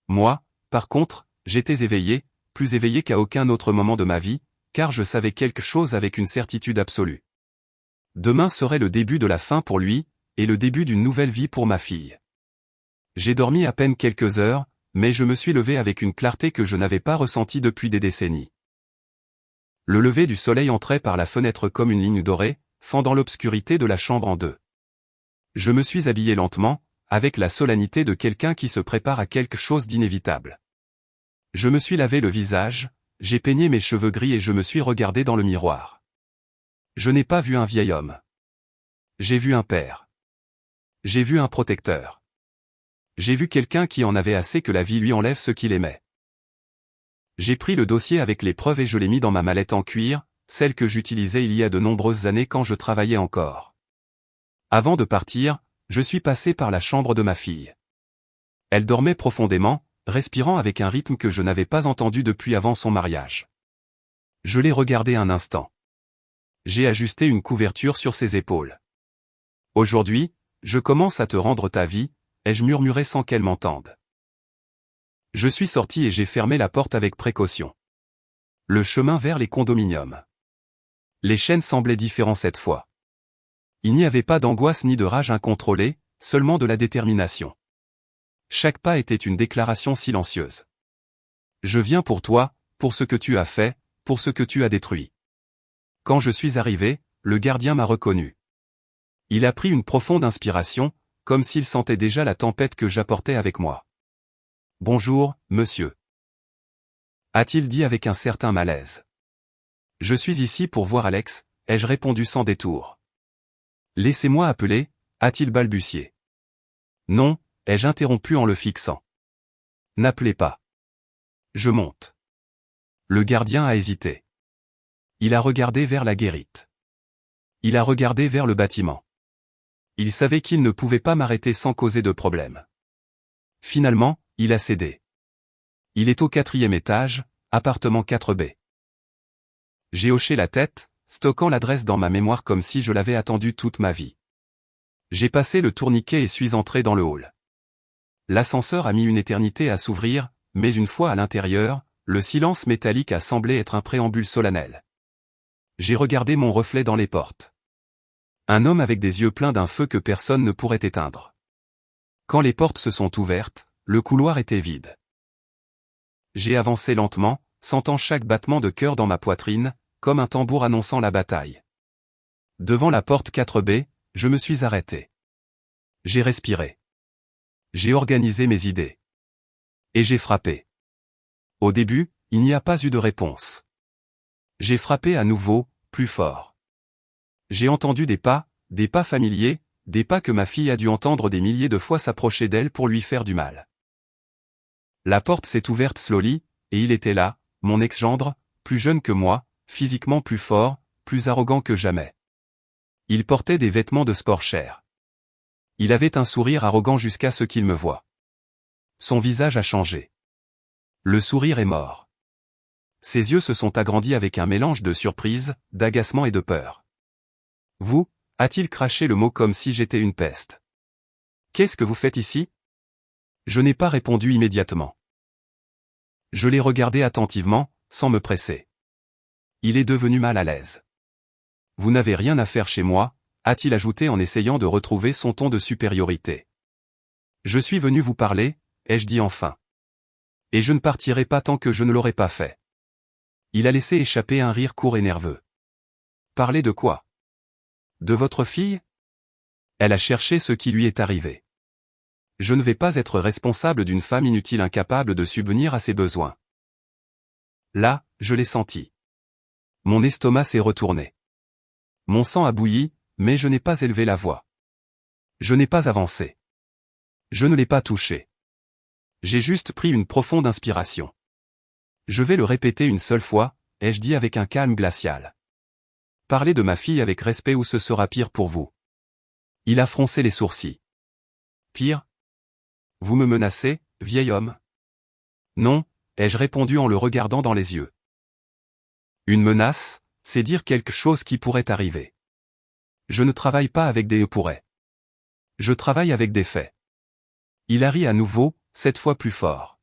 Moi, par contre, j'étais éveillé, plus éveillé qu'à aucun autre moment de ma vie, car je savais quelque chose avec une certitude absolue. Demain serait le début de la fin pour lui, et le début d'une nouvelle vie pour ma fille. J'ai dormi à peine quelques heures, mais je me suis levé avec une clarté que je n'avais pas ressentie depuis des décennies. Le lever du soleil entrait par la fenêtre comme une ligne dorée, fendant l'obscurité de la chambre en deux. Je me suis habillé lentement, avec la solennité de quelqu'un qui se prépare à quelque chose d'inévitable. Je me suis lavé le visage, j'ai peigné mes cheveux gris et je me suis regardé dans le miroir. Je n'ai pas vu un vieil homme. J'ai vu un père. J'ai vu un protecteur. J'ai vu quelqu'un qui en avait assez que la vie lui enlève ce qu'il aimait. J'ai pris le dossier avec les preuves et je l'ai mis dans ma mallette en cuir, celle que j'utilisais il y a de nombreuses années quand je travaillais encore. Avant de partir, je suis passé par la chambre de ma fille. Elle dormait profondément, respirant avec un rythme que je n'avais pas entendu depuis avant son mariage. Je l'ai regardée un instant. J'ai ajusté une couverture sur ses épaules. Aujourd'hui, je commence à te rendre ta vie, ai-je murmuré sans qu'elle m'entende. Je suis sorti et j'ai fermé la porte avec précaution. Le chemin vers les condominiums. Les chênes semblaient différents cette fois. Il n'y avait pas d'angoisse ni de rage incontrôlée, seulement de la détermination. Chaque pas était une déclaration silencieuse. Je viens pour toi, pour ce que tu as fait, pour ce que tu as détruit. Quand je suis arrivé, le gardien m'a reconnu. Il a pris une profonde inspiration, comme s'il sentait déjà la tempête que j'apportais avec moi. « Bonjour, monsieur. » a-t-il dit avec un certain malaise. Je suis ici pour voir Alex, ai-je répondu sans détour. Laissez-moi appeler, a-t-il balbutié. Non, ai-je interrompu en le fixant. N'appelez pas. Je monte. Le gardien a hésité. Il a regardé vers la guérite. Il a regardé vers le bâtiment. Il savait qu'il ne pouvait pas m'arrêter sans causer de problème. Finalement, il a cédé. Il est au 4e étage, appartement 4B. J'ai hoché la tête, stockant l'adresse dans ma mémoire comme si je l'avais attendu toute ma vie. J'ai passé le tourniquet et suis entré dans le hall. L'ascenseur a mis une éternité à s'ouvrir, mais une fois à l'intérieur, le silence métallique a semblé être un préambule solennel. J'ai regardé mon reflet dans les portes. Un homme avec des yeux pleins d'un feu que personne ne pourrait éteindre. Quand les portes se sont ouvertes, le couloir était vide. J'ai avancé lentement, sentant chaque battement de cœur dans ma poitrine, comme un tambour annonçant la bataille. Devant la porte 4B, je me suis arrêté. J'ai respiré. J'ai organisé mes idées. Et j'ai frappé. Au début, il n'y a pas eu de réponse. J'ai frappé à nouveau, plus fort. J'ai entendu des pas familiers, des pas que ma fille a dû entendre des milliers de fois s'approcher d'elle pour lui faire du mal. La porte s'est ouverte slowly, et il était là, mon ex-gendre, plus jeune que moi, physiquement plus fort, plus arrogant que jamais. Il portait des vêtements de sport chers. Il avait un sourire arrogant jusqu'à ce qu'il me voie. Son visage a changé. Le sourire est mort. Ses yeux se sont agrandis avec un mélange de surprise, d'agacement et de peur. Vous, a-t-il craché le mot comme si j'étais une peste. Qu'est-ce que vous faites ici? Je n'ai pas répondu immédiatement. Je l'ai regardé attentivement, sans me presser. Il est devenu mal à l'aise. Vous n'avez rien à faire chez moi, a-t-il ajouté en essayant de retrouver son ton de supériorité. Je suis venu vous parler, ai-je dit enfin. Et je ne partirai pas tant que je ne l'aurai pas fait. Il a laissé échapper un rire court et nerveux. Parler de quoi? De votre fille? Elle a cherché ce qui lui est arrivé. Je ne vais pas être responsable d'une femme inutile incapable de subvenir à ses besoins. Là, je l'ai senti. Mon estomac s'est retourné. Mon sang a bouilli, mais je n'ai pas élevé la voix. Je n'ai pas avancé. Je ne l'ai pas touché. J'ai juste pris une profonde inspiration. Je vais le répéter une seule fois, ai-je dit avec un calme glacial. Parlez de ma fille avec respect ou ce sera pire pour vous. Il a froncé les sourcils. Pire? Vous me menacez, vieil homme? Non, ai-je répondu en le regardant dans les yeux. Une menace, c'est dire quelque chose qui pourrait arriver. Je ne travaille pas avec des pourrais. Je travaille avec des faits. Il a ri à nouveau, cette fois plus fort.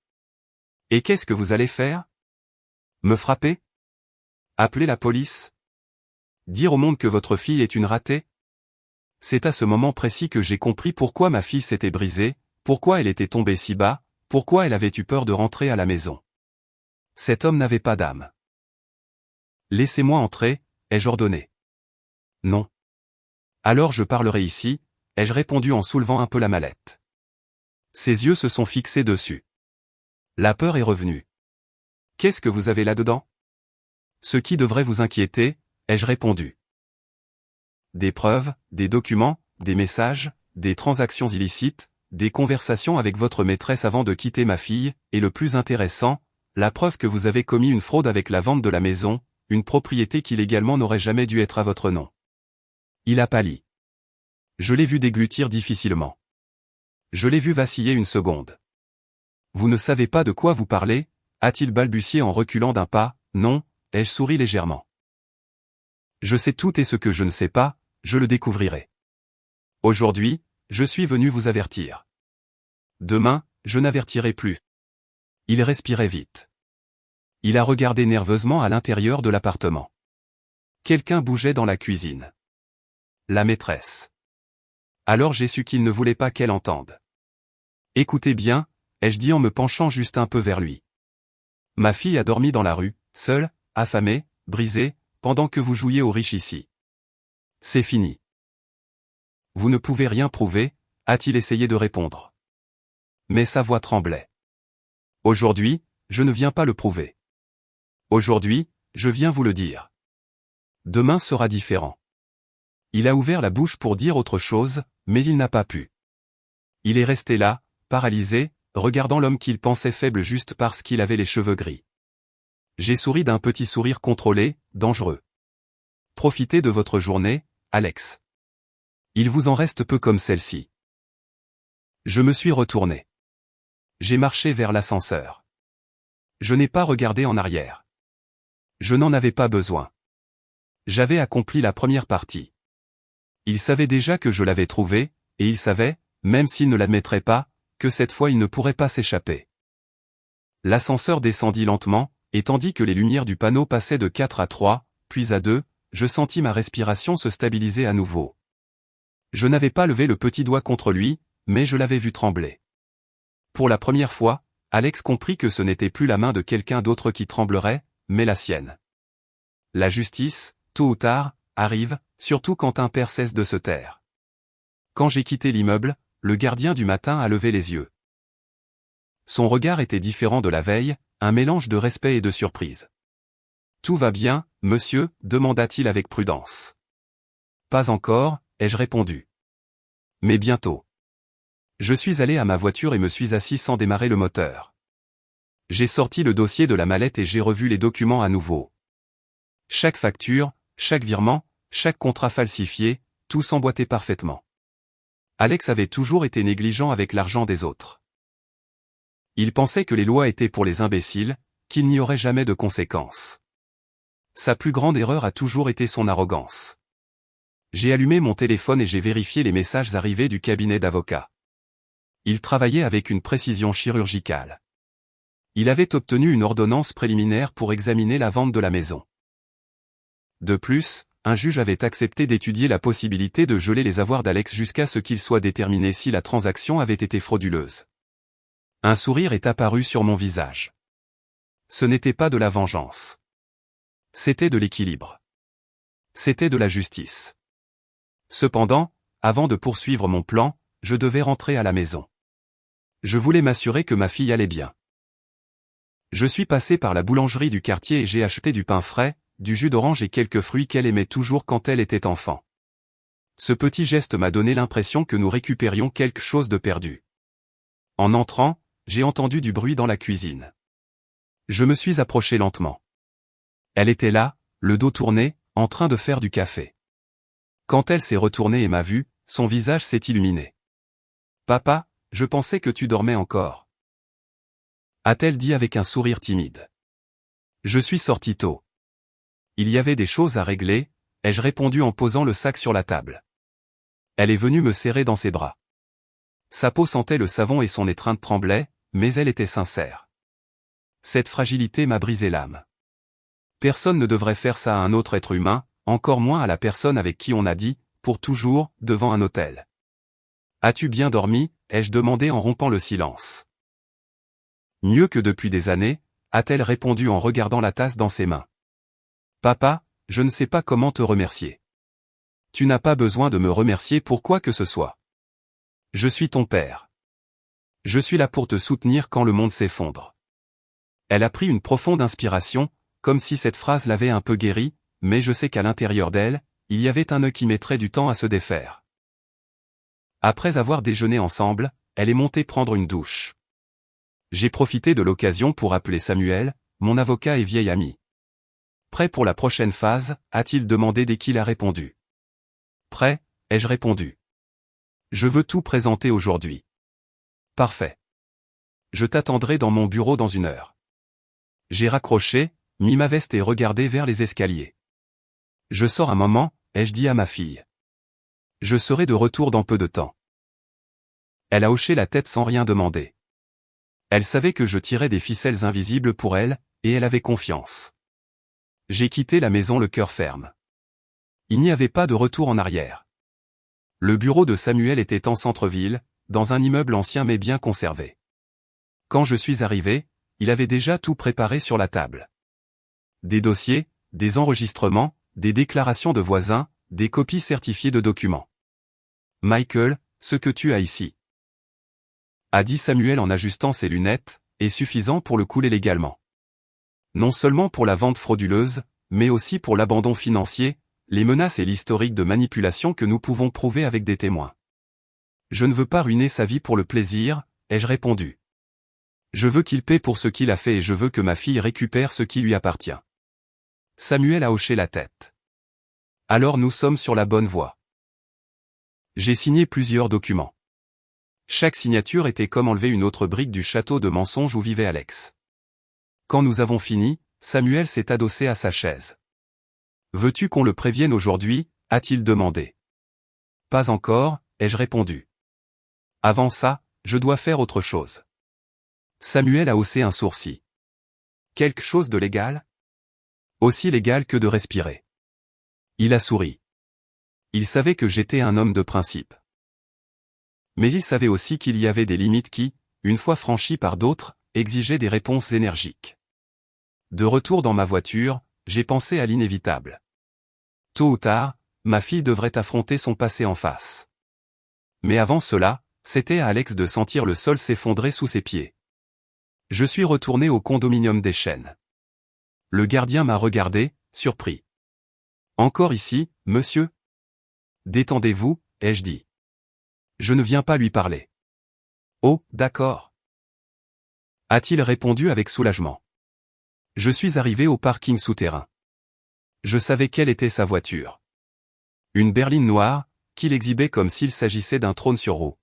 Et qu'est-ce que vous allez faire? Me frapper? Appeler la police? Dire au monde que votre fille est une ratée? C'est à ce moment précis que j'ai compris pourquoi ma fille s'était brisée, pourquoi elle était tombée si bas, pourquoi elle avait eu peur de rentrer à la maison. Cet homme n'avait pas d'âme. Laissez-moi entrer, ai-je ordonné. Non. Alors je parlerai ici, ai-je répondu en soulevant un peu la mallette. Ses yeux se sont fixés dessus. La peur est revenue. Qu'est-ce que vous avez là-dedans? Ce qui devrait vous inquiéter, ai-je répondu. Des preuves, des documents, des messages, des transactions illicites, des conversations avec votre maîtresse avant de quitter ma fille, et le plus intéressant, la preuve que vous avez commis une fraude avec la vente de la maison, une propriété qui légalement n'aurait jamais dû être à votre nom. Il a pâli. Je l'ai vu déglutir difficilement. Je l'ai vu vaciller une seconde. Vous ne savez pas de quoi vous parlez, a-t-il balbutié en reculant d'un pas, non, ai-je souri légèrement. Je sais tout et ce que je ne sais pas, je le découvrirai. Aujourd'hui, je suis venu vous avertir. Demain, je n'avertirai plus. Il respirait vite. Il a regardé nerveusement à l'intérieur de l'appartement. Quelqu'un bougeait dans la cuisine. La maîtresse. Alors j'ai su qu'il ne voulait pas qu'elle entende. Écoutez bien, ai-je dit en me penchant juste un peu vers lui. Ma fille a dormi dans la rue, seule, affamée, brisée, pendant que vous jouiez aux riches ici. C'est fini. Vous ne pouvez rien prouver, a-t-il essayé de répondre. Mais sa voix tremblait. Aujourd'hui, je ne viens pas le prouver. Aujourd'hui, je viens vous le dire. Demain sera différent. Il a ouvert la bouche pour dire autre chose, mais il n'a pas pu. Il est resté là, paralysé, regardant l'homme qu'il pensait faible juste parce qu'il avait les cheveux gris. J'ai souri d'un petit sourire contrôlé, dangereux. Profitez de votre journée, Alex. Il vous en reste peu comme celle-ci. Je me suis retourné. J'ai marché vers l'ascenseur. Je n'ai pas regardé en arrière. Je n'en avais pas besoin. J'avais accompli la première partie. Il savait déjà que je l'avais trouvé, et il savait, même s'il ne l'admettrait pas, que cette fois il ne pourrait pas s'échapper. L'ascenseur descendit lentement, et tandis que les lumières du panneau passaient de 4 à 3, puis à 2, je sentis ma respiration se stabiliser à nouveau. Je n'avais pas levé le petit doigt contre lui, mais je l'avais vu trembler. Pour la première fois, Alex comprit que ce n'était plus la main de quelqu'un d'autre qui tremblerait, mais la sienne. La justice, tôt ou tard, arrive, surtout quand un père cesse de se taire. Quand j'ai quitté l'immeuble, le gardien du matin a levé les yeux. Son regard était différent de la veille, un mélange de respect et de surprise. « Tout va bien, monsieur ?» demanda-t-il avec prudence. « Pas encore » ai-je répondu. « Mais bientôt. » Je suis allé à ma voiture et me suis assis sans démarrer le moteur. J'ai sorti le dossier de la mallette et j'ai revu les documents à nouveau. Chaque facture, chaque virement, chaque contrat falsifié, tout s'emboîtait parfaitement. Alex avait toujours été négligent avec l'argent des autres. Il pensait que les lois étaient pour les imbéciles, qu'il n'y aurait jamais de conséquences. Sa plus grande erreur a toujours été son arrogance. J'ai allumé mon téléphone et j'ai vérifié les messages arrivés du cabinet d'avocat. Il travaillait avec une précision chirurgicale. Il avait obtenu une ordonnance préliminaire pour examiner la vente de la maison. De plus, un juge avait accepté d'étudier la possibilité de geler les avoirs d'Alex jusqu'à ce qu'il soit déterminé si la transaction avait été frauduleuse. Un sourire est apparu sur mon visage. Ce n'était pas de la vengeance. C'était de l'équilibre. C'était de la justice. Cependant, avant de poursuivre mon plan, je devais rentrer à la maison. Je voulais m'assurer que ma fille allait bien. Je suis passé par la boulangerie du quartier et j'ai acheté du pain frais, du jus d'orange et quelques fruits qu'elle aimait toujours quand elle était enfant. Ce petit geste m'a donné l'impression que nous récupérions quelque chose de perdu. En entrant, j'ai entendu du bruit dans la cuisine. Je me suis approché lentement. Elle était là, le dos tourné, en train de faire du café. Quand elle s'est retournée et m'a vu, son visage s'est illuminé. « Papa, je pensais que tu dormais encore. » a-t-elle dit avec un sourire timide. Je suis sorti tôt. Il y avait des choses à régler, ai-je répondu en posant le sac sur la table. Elle est venue me serrer dans ses bras. Sa peau sentait le savon et son étreinte tremblait, mais elle était sincère. Cette fragilité m'a brisé l'âme. Personne ne devrait faire ça à un autre être humain, encore moins à la personne avec qui on a dit, pour toujours, devant un autel. « As-tu bien dormi ?» ai-je demandé en rompant le silence. « Mieux que depuis des années » a-t-elle répondu en regardant la tasse dans ses mains. « Papa, je ne sais pas comment te remercier. Tu n'as pas besoin de me remercier pour quoi que ce soit. Je suis ton père. Je suis là pour te soutenir quand le monde s'effondre. » Elle a pris une profonde inspiration, comme si cette phrase l'avait un peu guérie, mais je sais qu'à l'intérieur d'elle, il y avait un nœud qui mettrait du temps à se défaire. Après avoir déjeuné ensemble, elle est montée prendre une douche. J'ai profité de l'occasion pour appeler Samuel, mon avocat et vieil ami. « Prêt pour la prochaine phase ?» a-t-il demandé dès qu'il a répondu. « Prêt ?» ai-je répondu. « Je veux tout présenter aujourd'hui. »« Parfait. Je t'attendrai dans mon bureau dans 1 heure. » J'ai raccroché, mis ma veste et regardé vers les escaliers. « Je sors un moment » ai-je dit à ma fille. « Je serai de retour dans peu de temps. » Elle a hoché la tête sans rien demander. Elle savait que je tirais des ficelles invisibles pour elle, et elle avait confiance. J'ai quitté la maison le cœur ferme. Il n'y avait pas de retour en arrière. Le bureau de Samuel était en centre-ville, dans un immeuble ancien mais bien conservé. Quand je suis arrivé, il avait déjà tout préparé sur la table. Des dossiers, des enregistrements, des déclarations de voisins, des copies certifiées de documents. « Michael, ce que tu as ici, » a dit Samuel en ajustant ses lunettes, est suffisant pour le couler légalement. Non seulement pour la vente frauduleuse, mais aussi pour l'abandon financier, les menaces et l'historique de manipulation que nous pouvons prouver avec des témoins. Je ne veux pas ruiner sa vie pour le plaisir, ai-je répondu. Je veux qu'il paie pour ce qu'il a fait et je veux que ma fille récupère ce qui lui appartient. Samuel a hoché la tête. Alors nous sommes sur la bonne voie. J'ai signé plusieurs documents. Chaque signature était comme enlever une autre brique du château de mensonges où vivait Alex. Quand nous avons fini, Samuel s'est adossé à sa chaise. « Veux-tu qu'on le prévienne aujourd'hui » a-t-il demandé. « Pas encore » ai-je répondu. « Avant ça, je dois faire autre chose. » Samuel a haussé un sourcil. « Quelque chose de légal ? Aussi légal que de respirer. » Il a souri. Il savait que j'étais un homme de principe. Mais il savait aussi qu'il y avait des limites qui, une fois franchies par d'autres, exigeaient des réponses énergiques. De retour dans ma voiture, j'ai pensé à l'inévitable. Tôt ou tard, ma fille devrait affronter son passé en face. Mais avant cela, c'était à Alex de sentir le sol s'effondrer sous ses pieds. Je suis retourné au condominium des Chênes. Le gardien m'a regardé, surpris. « Encore ici, monsieur ? » « Détendez-vous, ai-je dit. Je ne viens pas lui parler. »« Oh, d'accord. » a-t-il répondu avec soulagement. Je suis arrivé au parking souterrain. Je savais quelle était sa voiture. Une berline noire, qu'il exhibait comme s'il s'agissait d'un trône sur roues.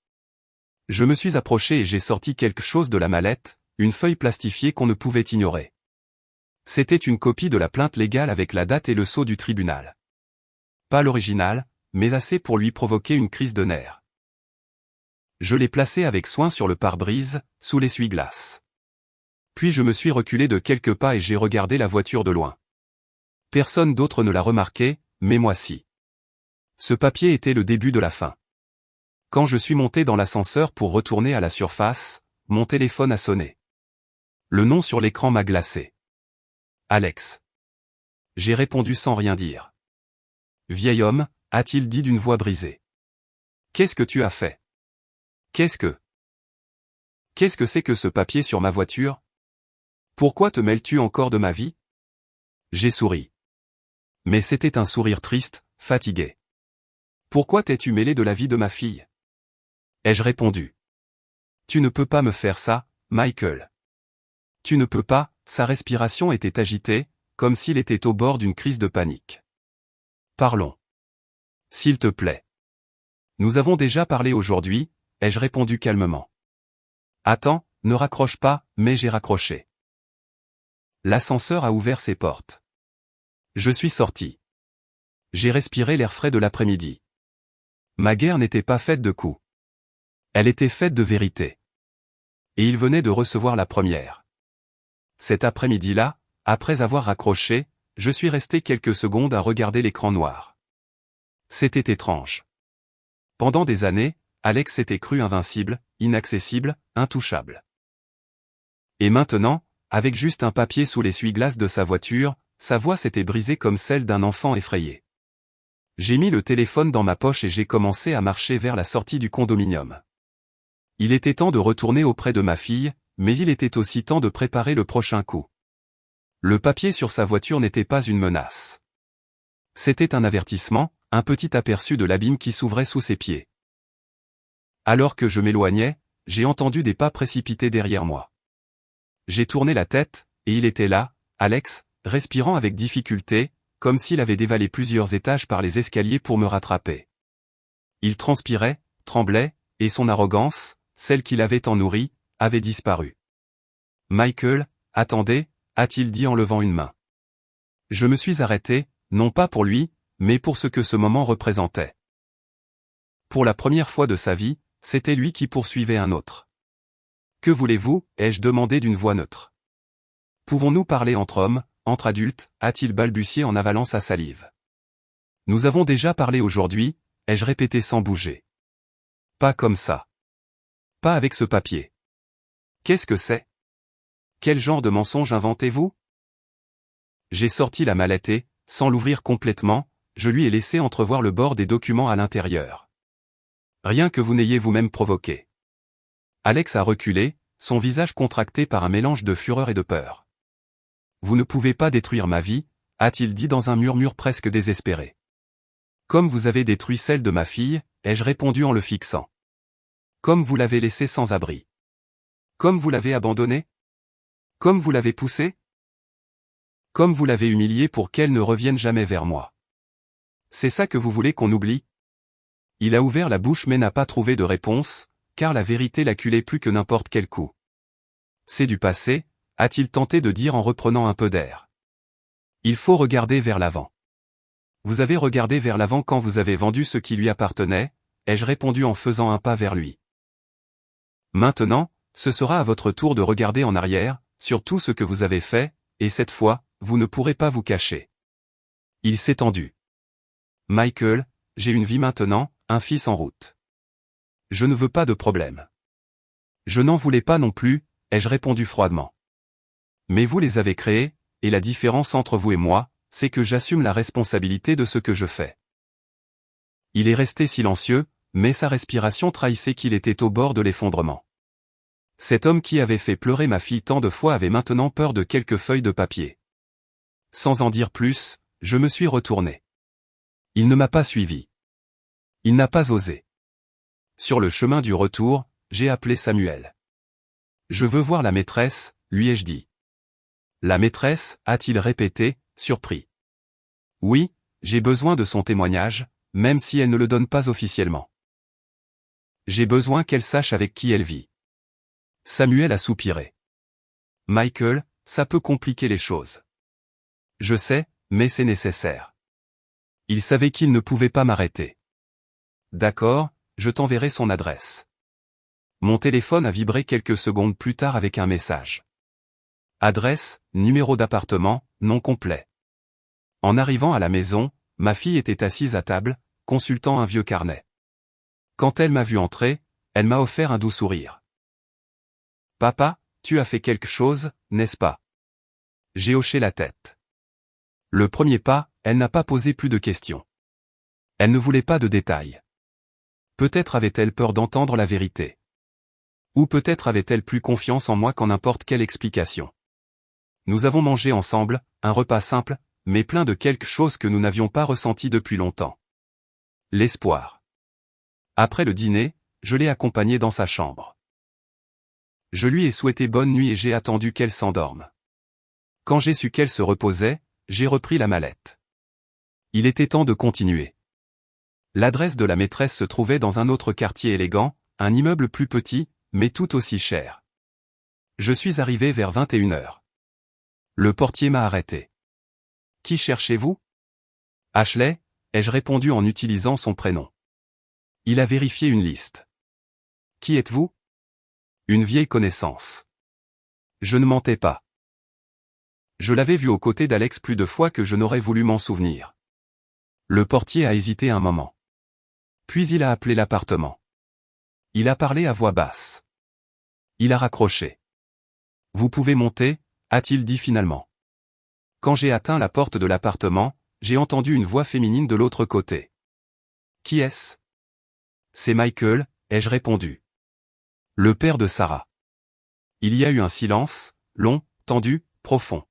Je me suis approché et j'ai sorti quelque chose de la mallette, une feuille plastifiée qu'on ne pouvait ignorer. C'était une copie de la plainte légale avec la date et le sceau du tribunal. Pas l'original, mais assez pour lui provoquer une crise de nerfs. Je l'ai placé avec soin sur le pare-brise, sous l'essuie-glace. Puis je me suis reculé de quelques pas et j'ai regardé la voiture de loin. Personne d'autre ne l'a remarqué, mais moi si. Ce papier était le début de la fin. Quand je suis monté dans l'ascenseur pour retourner à la surface, mon téléphone a sonné. Le nom sur l'écran m'a glacé. Alex. J'ai répondu sans rien dire. Vieil homme, a-t-il dit d'une voix brisée. Qu'est-ce que tu as fait ? Qu'est-ce que c'est que ce papier sur ma voiture ? Pourquoi te mêles-tu encore de ma vie ? J'ai souri. Mais c'était un sourire triste, fatigué. Pourquoi t'es-tu mêlé de la vie de ma fille ? Ai-je répondu. Tu ne peux pas me faire ça, Michael. Tu ne peux pas, sa respiration était agitée, comme s'il était au bord d'une crise de panique. Parlons. S'il te plaît. Nous avons déjà parlé aujourd'hui, ai-je répondu calmement. Attends, ne raccroche pas, mais j'ai raccroché. L'ascenseur a ouvert ses portes. Je suis sorti. J'ai respiré l'air frais de l'après-midi. Ma guerre n'était pas faite de coups. Elle était faite de vérité. Et il venait de recevoir la première. Cet après-midi-là, après avoir raccroché, je suis resté quelques secondes à regarder l'écran noir. C'était étrange. Pendant des années, Alex s'était cru invincible, inaccessible, intouchable. Et maintenant, avec juste un papier sous l'essuie-glace de sa voiture, sa voix s'était brisée comme celle d'un enfant effrayé. J'ai mis le téléphone dans ma poche et j'ai commencé à marcher vers la sortie du condominium. Il était temps de retourner auprès de ma fille, mais il était aussi temps de préparer le prochain coup. Le papier sur sa voiture n'était pas une menace. C'était un avertissement, un petit aperçu de l'abîme qui s'ouvrait sous ses pieds. Alors que je m'éloignais, j'ai entendu des pas précipités derrière moi. J'ai tourné la tête, et il était là, Alex, respirant avec difficulté, comme s'il avait dévalé plusieurs étages par les escaliers pour me rattraper. Il transpirait, tremblait, et son arrogance, celle qu'il avait tant nourrie, avait disparu. « Michael, attendez » a-t-il dit en levant une main. Je me suis arrêté, non pas pour lui, mais pour ce que ce moment représentait. Pour la première fois de sa vie, c'était lui qui poursuivait un autre. « Que voulez-vous » ai-je demandé d'une voix neutre. « Pouvons-nous parler entre hommes, entre adultes » a-t-il balbutié en avalant sa salive. « Nous avons déjà parlé aujourd'hui » ai-je répété sans bouger. « Pas comme ça. Pas avec ce papier. » « Qu'est-ce que c'est ? Quel genre de mensonge inventez-vous ? » J'ai sorti la mallette et, sans l'ouvrir complètement, je lui ai laissé entrevoir le bord des documents à l'intérieur. Rien que vous n'ayez vous-même provoqué. Alex a reculé, son visage contracté par un mélange de fureur et de peur. Vous ne pouvez pas détruire ma vie, a-t-il dit dans un murmure presque désespéré. Comme vous avez détruit celle de ma fille, ai-je répondu en le fixant. Comme vous l'avez laissée sans abri. Comme vous l'avez abandonnée. Comme vous l'avez poussée. Comme vous l'avez humiliée pour qu'elle ne revienne jamais vers moi. C'est ça que vous voulez qu'on oublie? Il a ouvert la bouche mais n'a pas trouvé de réponse, car la vérité l'acculait plus que n'importe quel coup. C'est du passé, a-t-il tenté de dire en reprenant un peu d'air. Il faut regarder vers l'avant. Vous avez regardé vers l'avant quand vous avez vendu ce qui lui appartenait, ai-je répondu en faisant un pas vers lui. Maintenant, ce sera à votre tour de regarder en arrière, sur tout ce que vous avez fait, et cette fois, vous ne pourrez pas vous cacher. Il s'est tendu. Michael, j'ai une vie maintenant, un fils en route. Je ne veux pas de problème. Je n'en voulais pas non plus, ai-je répondu froidement. Mais vous les avez créés, et la différence entre vous et moi, c'est que j'assume la responsabilité de ce que je fais. Il est resté silencieux, mais sa respiration trahissait qu'il était au bord de l'effondrement. Cet homme qui avait fait pleurer ma fille tant de fois avait maintenant peur de quelques feuilles de papier. Sans en dire plus, je me suis retourné. Il ne m'a pas suivi. Il n'a pas osé. Sur le chemin du retour, j'ai appelé Samuel. Je veux voir la maîtresse, lui ai-je dit. La maîtresse, a-t-il répété, surpris. Oui, j'ai besoin de son témoignage, même si elle ne le donne pas officiellement. J'ai besoin qu'elle sache avec qui elle vit. Samuel a soupiré. Michael, ça peut compliquer les choses. Je sais, mais c'est nécessaire. Il savait qu'il ne pouvait pas m'arrêter. D'accord, je t'enverrai son adresse. Mon téléphone a vibré quelques secondes plus tard avec un message. Adresse, numéro d'appartement, nom complet. En arrivant à la maison, ma fille était assise à table, consultant un vieux carnet. Quand elle m'a vu entrer, elle m'a offert un doux sourire. Papa, tu as fait quelque chose, n'est-ce pas? J'ai hoché la tête. Le premier pas, elle n'a pas posé plus de questions. Elle ne voulait pas de détails. Peut-être avait-elle peur d'entendre la vérité. Ou peut-être avait-elle plus confiance en moi qu'en n'importe quelle explication. Nous avons mangé ensemble, un repas simple, mais plein de quelque chose que nous n'avions pas ressenti depuis longtemps. L'espoir. Après le dîner, je l'ai accompagnée dans sa chambre. Je lui ai souhaité bonne nuit et j'ai attendu qu'elle s'endorme. Quand j'ai su qu'elle se reposait, j'ai repris la mallette. Il était temps de continuer. L'adresse de la maîtresse se trouvait dans un autre quartier élégant, un immeuble plus petit, mais tout aussi cher. Je suis arrivé vers 21h. Le portier m'a arrêté. Qui cherchez-vous? Ashley, ai-je répondu en utilisant son prénom. Il a vérifié une liste. Qui êtes-vous? Une vieille connaissance. Je ne mentais pas. Je l'avais vu aux côtés d'Alex plus de fois que je n'aurais voulu m'en souvenir. Le portier a hésité un moment. Puis il a appelé l'appartement. Il a parlé à voix basse. Il a raccroché. Vous pouvez monter, a-t-il dit finalement. Quand j'ai atteint la porte de l'appartement, j'ai entendu une voix féminine de l'autre côté. Qui est-ce? C'est Michael, ai-je répondu. Le père de Sarah. Il y a eu un silence, long, tendu, profond.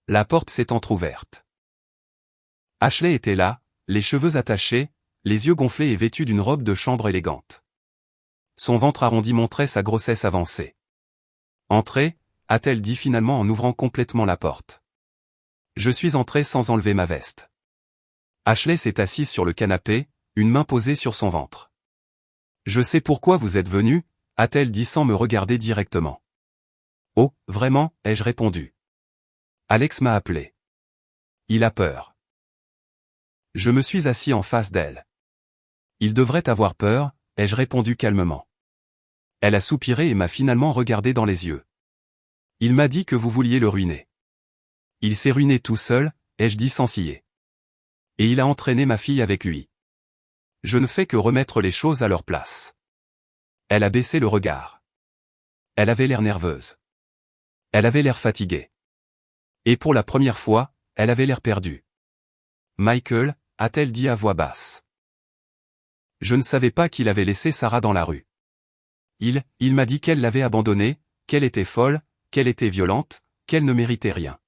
La porte s'est entr'ouverte. Ashley était là, les cheveux attachés, les yeux gonflés et vêtue d'une robe de chambre élégante. Son ventre arrondi montrait sa grossesse avancée. Entrez, a-t-elle dit finalement en ouvrant complètement la porte. Je suis entré sans enlever ma veste. Ashley s'est assise sur le canapé, une main posée sur son ventre. Je sais pourquoi vous êtes venu, a-t-elle dit sans me regarder directement. Oh, vraiment, ai-je répondu. Alex m'a appelé. Il a peur. Je me suis assis en face d'elle. Il devrait avoir peur, ai-je répondu calmement. Elle a soupiré et m'a finalement regardé dans les yeux. Il m'a dit que vous vouliez le ruiner. Il s'est ruiné tout seul, ai-je dit sans ciller. Et il a entraîné ma fille avec lui. Je ne fais que remettre les choses à leur place. Elle a baissé le regard. Elle avait l'air nerveuse. Elle avait l'air fatiguée. Et pour la première fois, elle avait l'air perdue. Michael, a-t-elle dit à voix basse. Je ne savais pas qu'il avait laissé Sarah dans la rue. Il m'a dit qu'elle l'avait abandonnée, qu'elle était folle, qu'elle était violente, qu'elle ne méritait rien.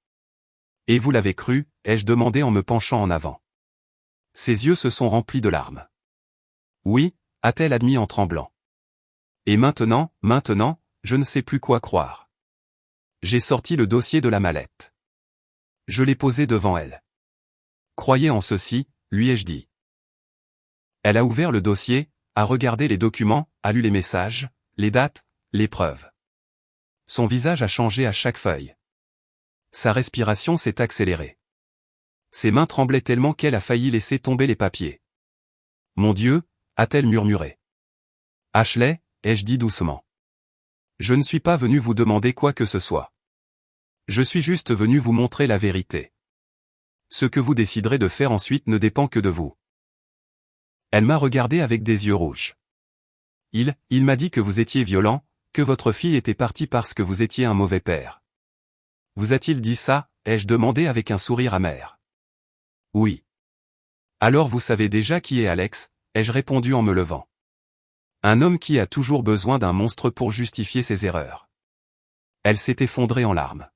Et vous l'avez cru, ai-je demandé en me penchant en avant. Ses yeux se sont remplis de larmes. Oui, a-t-elle admis en tremblant. Et maintenant, je ne sais plus quoi croire. J'ai sorti le dossier de la mallette. Je l'ai posé devant elle. Croyez en ceci, lui ai-je dit. Elle a ouvert le dossier, a regardé les documents, a lu les messages, les dates, les preuves. Son visage a changé à chaque feuille. Sa respiration s'est accélérée. Ses mains tremblaient tellement qu'elle a failli laisser tomber les papiers. Mon Dieu, a-t-elle murmuré. Ashley, ai-je dit doucement. Je ne suis pas venu vous demander quoi que ce soit. Je suis juste venu vous montrer la vérité. Ce que vous déciderez de faire ensuite ne dépend que de vous. Elle m'a regardé avec des yeux rouges. Il m'a dit que vous étiez violent, que votre fille était partie parce que vous étiez un mauvais père. Vous a-t-il dit ça, ai-je demandé avec un sourire amer. Oui. Alors vous savez déjà qui est Alex, ai-je répondu en me levant. Un homme qui a toujours besoin d'un monstre pour justifier ses erreurs. Elle s'est effondrée en larmes.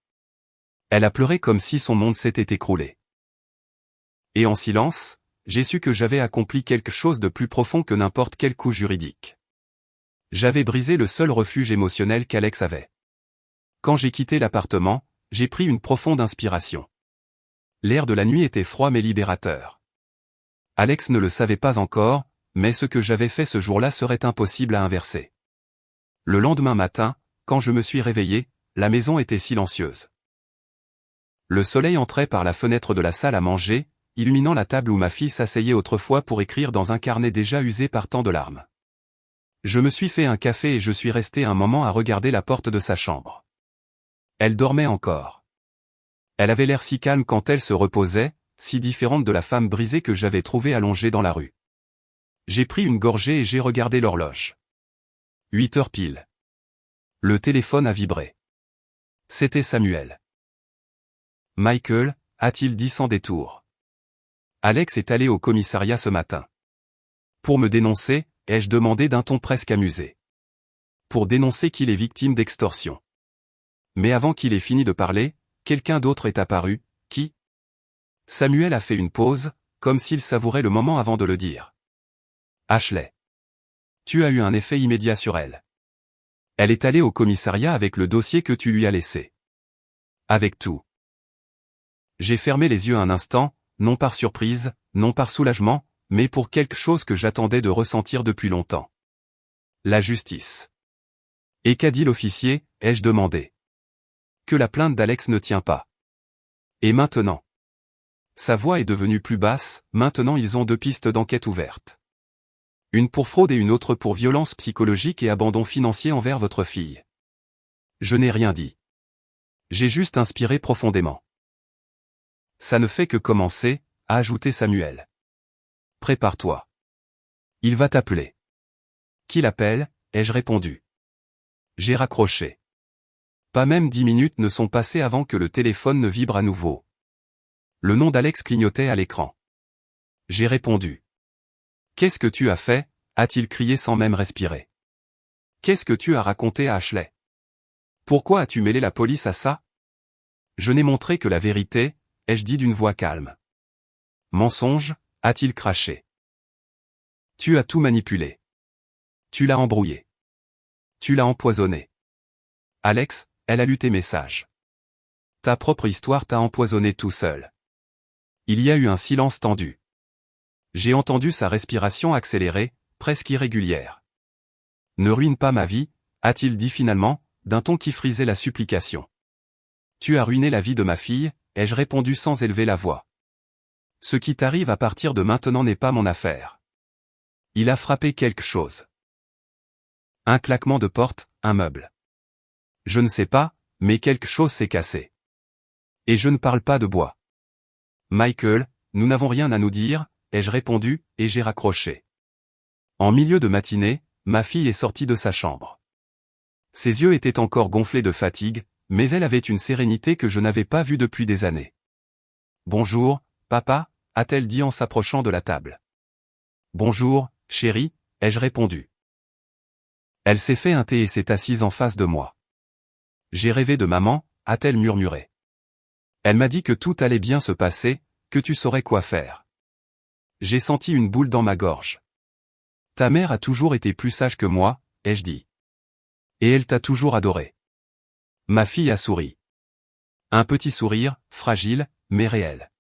Elle a pleuré comme si son monde s'était écroulé. Et en silence, j'ai su que j'avais accompli quelque chose de plus profond que n'importe quel coup juridique. J'avais brisé le seul refuge émotionnel qu'Alex avait. Quand j'ai quitté l'appartement, j'ai pris une profonde inspiration. L'air de la nuit était froid mais libérateur. Alex ne le savait pas encore, mais ce que j'avais fait ce jour-là serait impossible à inverser. Le lendemain matin, quand je me suis réveillé, la maison était silencieuse. Le soleil entrait par la fenêtre de la salle à manger, illuminant la table où ma fille s'asseyait autrefois pour écrire dans un carnet déjà usé par tant de larmes. Je me suis fait un café et je suis resté un moment à regarder la porte de sa chambre. Elle dormait encore. Elle avait l'air si calme quand elle se reposait, si différente de la femme brisée que j'avais trouvée allongée dans la rue. J'ai pris une gorgée et j'ai regardé l'horloge. 8 heures pile. Le téléphone a vibré. C'était Samuel. Michael, a-t-il dit sans détour. Alex est allé au commissariat ce matin. Pour me dénoncer, ai-je demandé d'un ton presque amusé. Pour dénoncer qu'il est victime d'extorsion. Mais avant qu'il ait fini de parler, quelqu'un d'autre est apparu, qui? Samuel a fait une pause, comme s'il savourait le moment avant de le dire. Ashley. Tu as eu un effet immédiat sur elle. Elle est allée au commissariat avec le dossier que tu lui as laissé. Avec tout. J'ai fermé les yeux un instant, non par surprise, non par soulagement, mais pour quelque chose que j'attendais de ressentir depuis longtemps. La justice. Et qu'a dit l'officier, ai-je demandé. Que la plainte d'Alex ne tient pas. Et maintenant? Sa voix est devenue plus basse, maintenant ils ont 2 pistes d'enquête ouvertes. Une pour fraude et une autre pour violence psychologique et abandon financier envers votre fille. Je n'ai rien dit. J'ai juste inspiré profondément. Ça ne fait que commencer, a ajouté Samuel. Prépare-toi. Il va t'appeler. Qui l'appelle, ai-je répondu. J'ai raccroché. Pas même 10 minutes ne sont passées avant que le téléphone ne vibre à nouveau. Le nom d'Alex clignotait à l'écran. J'ai répondu. Qu'est-ce que tu as fait, a-t-il crié sans même respirer. Qu'est-ce que tu as raconté à Ashley? Pourquoi as-tu mêlé la police à ça? Je n'ai montré que la vérité, ai-je dit d'une voix calme. Mensonge, a-t-il craché. Tu as tout manipulé. Tu l'as embrouillé. Tu l'as empoisonné. Alex, elle a lu tes messages. Ta propre histoire t'a empoisonné tout seul. Il y a eu un silence tendu. J'ai entendu sa respiration accélérée, presque irrégulière. Ne ruine pas ma vie, a-t-il dit finalement, d'un ton qui frisait la supplication. Tu as ruiné la vie de ma fille, ai-je répondu sans élever la voix. Ce qui t'arrive à partir de maintenant n'est pas mon affaire. Il a frappé quelque chose. Un claquement de porte, un meuble. Je ne sais pas, mais quelque chose s'est cassé. Et je ne parle pas de bois. Michael, nous n'avons rien à nous dire, ai-je répondu, et j'ai raccroché. En milieu de matinée, ma fille est sortie de sa chambre. Ses yeux étaient encore gonflés de fatigue, mais elle avait une sérénité que je n'avais pas vue depuis des années. Bonjour, papa, a-t-elle dit en s'approchant de la table. Bonjour, chérie, ai-je répondu. Elle s'est fait un thé et s'est assise en face de moi. J'ai rêvé de maman, a-t-elle murmuré. Elle m'a dit que tout allait bien se passer, que tu saurais quoi faire. J'ai senti une boule dans ma gorge. Ta mère a toujours été plus sage que moi, ai-je dit. Et elle t'a toujours adoré. Ma fille a souri. Un petit sourire, fragile, mais réel.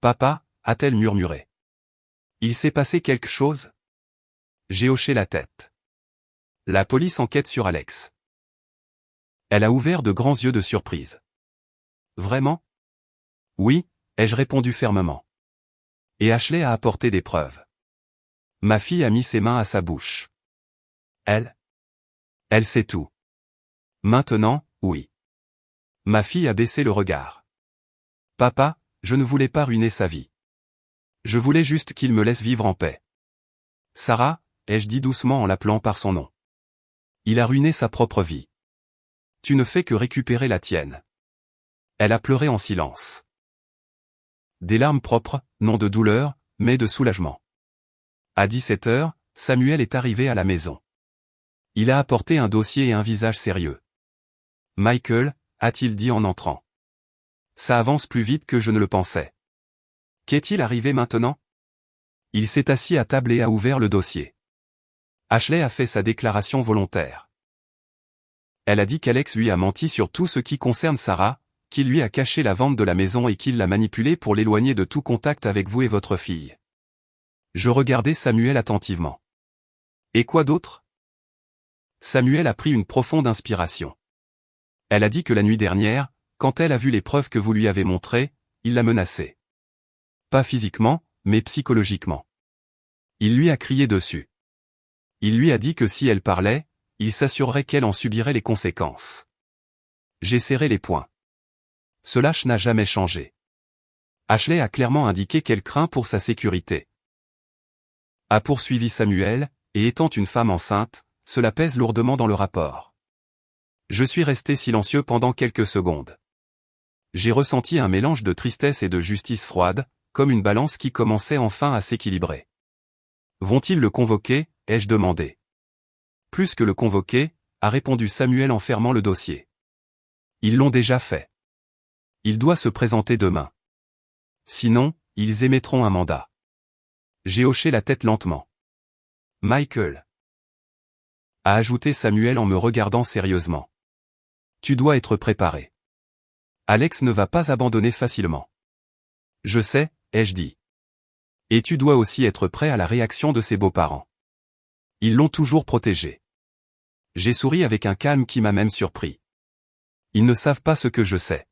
Papa, a-t-elle murmuré. Il s'est passé quelque chose? J'ai hoché la tête. La police enquête sur Alex. Elle a ouvert de grands yeux de surprise. Vraiment? Oui, ai-je répondu fermement. Et Ashley a apporté des preuves. Ma fille a mis ses mains à sa bouche. Elle sait tout. Maintenant, oui. Ma fille a baissé le regard. Papa, je ne voulais pas ruiner sa vie. Je voulais juste qu'il me laisse vivre en paix. Sarah, ai-je dit doucement en l'appelant par son nom. Il a ruiné sa propre vie. Tu ne fais que récupérer la tienne. Elle a pleuré en silence. Des larmes propres, non de douleur, mais de soulagement. À 17 heures, Samuel est arrivé à la maison. Il a apporté un dossier et un visage sérieux. Michael, a-t-il dit en entrant. Ça avance plus vite que je ne le pensais. Qu'est-il arrivé maintenant? Il s'est assis à table et a ouvert le dossier. Ashley a fait sa déclaration volontaire. Elle a dit qu'Alex lui a menti sur tout ce qui concerne Sarah, qu'il lui a caché la vente de la maison et qu'il l'a manipulée pour l'éloigner de tout contact avec vous et votre fille. Je regardais Samuel attentivement. Et quoi d'autre? Samuel a pris une profonde inspiration. Elle a dit que la nuit dernière, quand elle a vu les preuves que vous lui avez montrées, il l'a menacée. Pas physiquement, mais psychologiquement. Il lui a crié dessus. Il lui a dit que si elle parlait, il s'assurerait qu'elle en subirait les conséquences. J'ai serré les poings. Ce lâche n'a jamais changé. Ashley a clairement indiqué qu'elle craint pour sa sécurité. A poursuivi Samuel, et étant une femme enceinte, cela pèse lourdement dans le rapport. Je suis resté silencieux pendant quelques secondes. J'ai ressenti un mélange de tristesse et de justice froide, comme une balance qui commençait enfin à s'équilibrer. Vont-ils le convoquer, ai-je demandé. Plus que le convoquer, a répondu Samuel en fermant le dossier. Ils l'ont déjà fait. Il doit se présenter demain. Sinon, ils émettront un mandat. J'ai hoché la tête lentement. Michael, a ajouté Samuel en me regardant sérieusement. Tu dois être préparé. Alex ne va pas abandonner facilement. Je sais, ai-je dit. Et tu dois aussi être prêt à la réaction de ses beaux-parents. Ils l'ont toujours protégé. J'ai souri avec un calme qui m'a même surpris. Ils ne savent pas ce que je sais.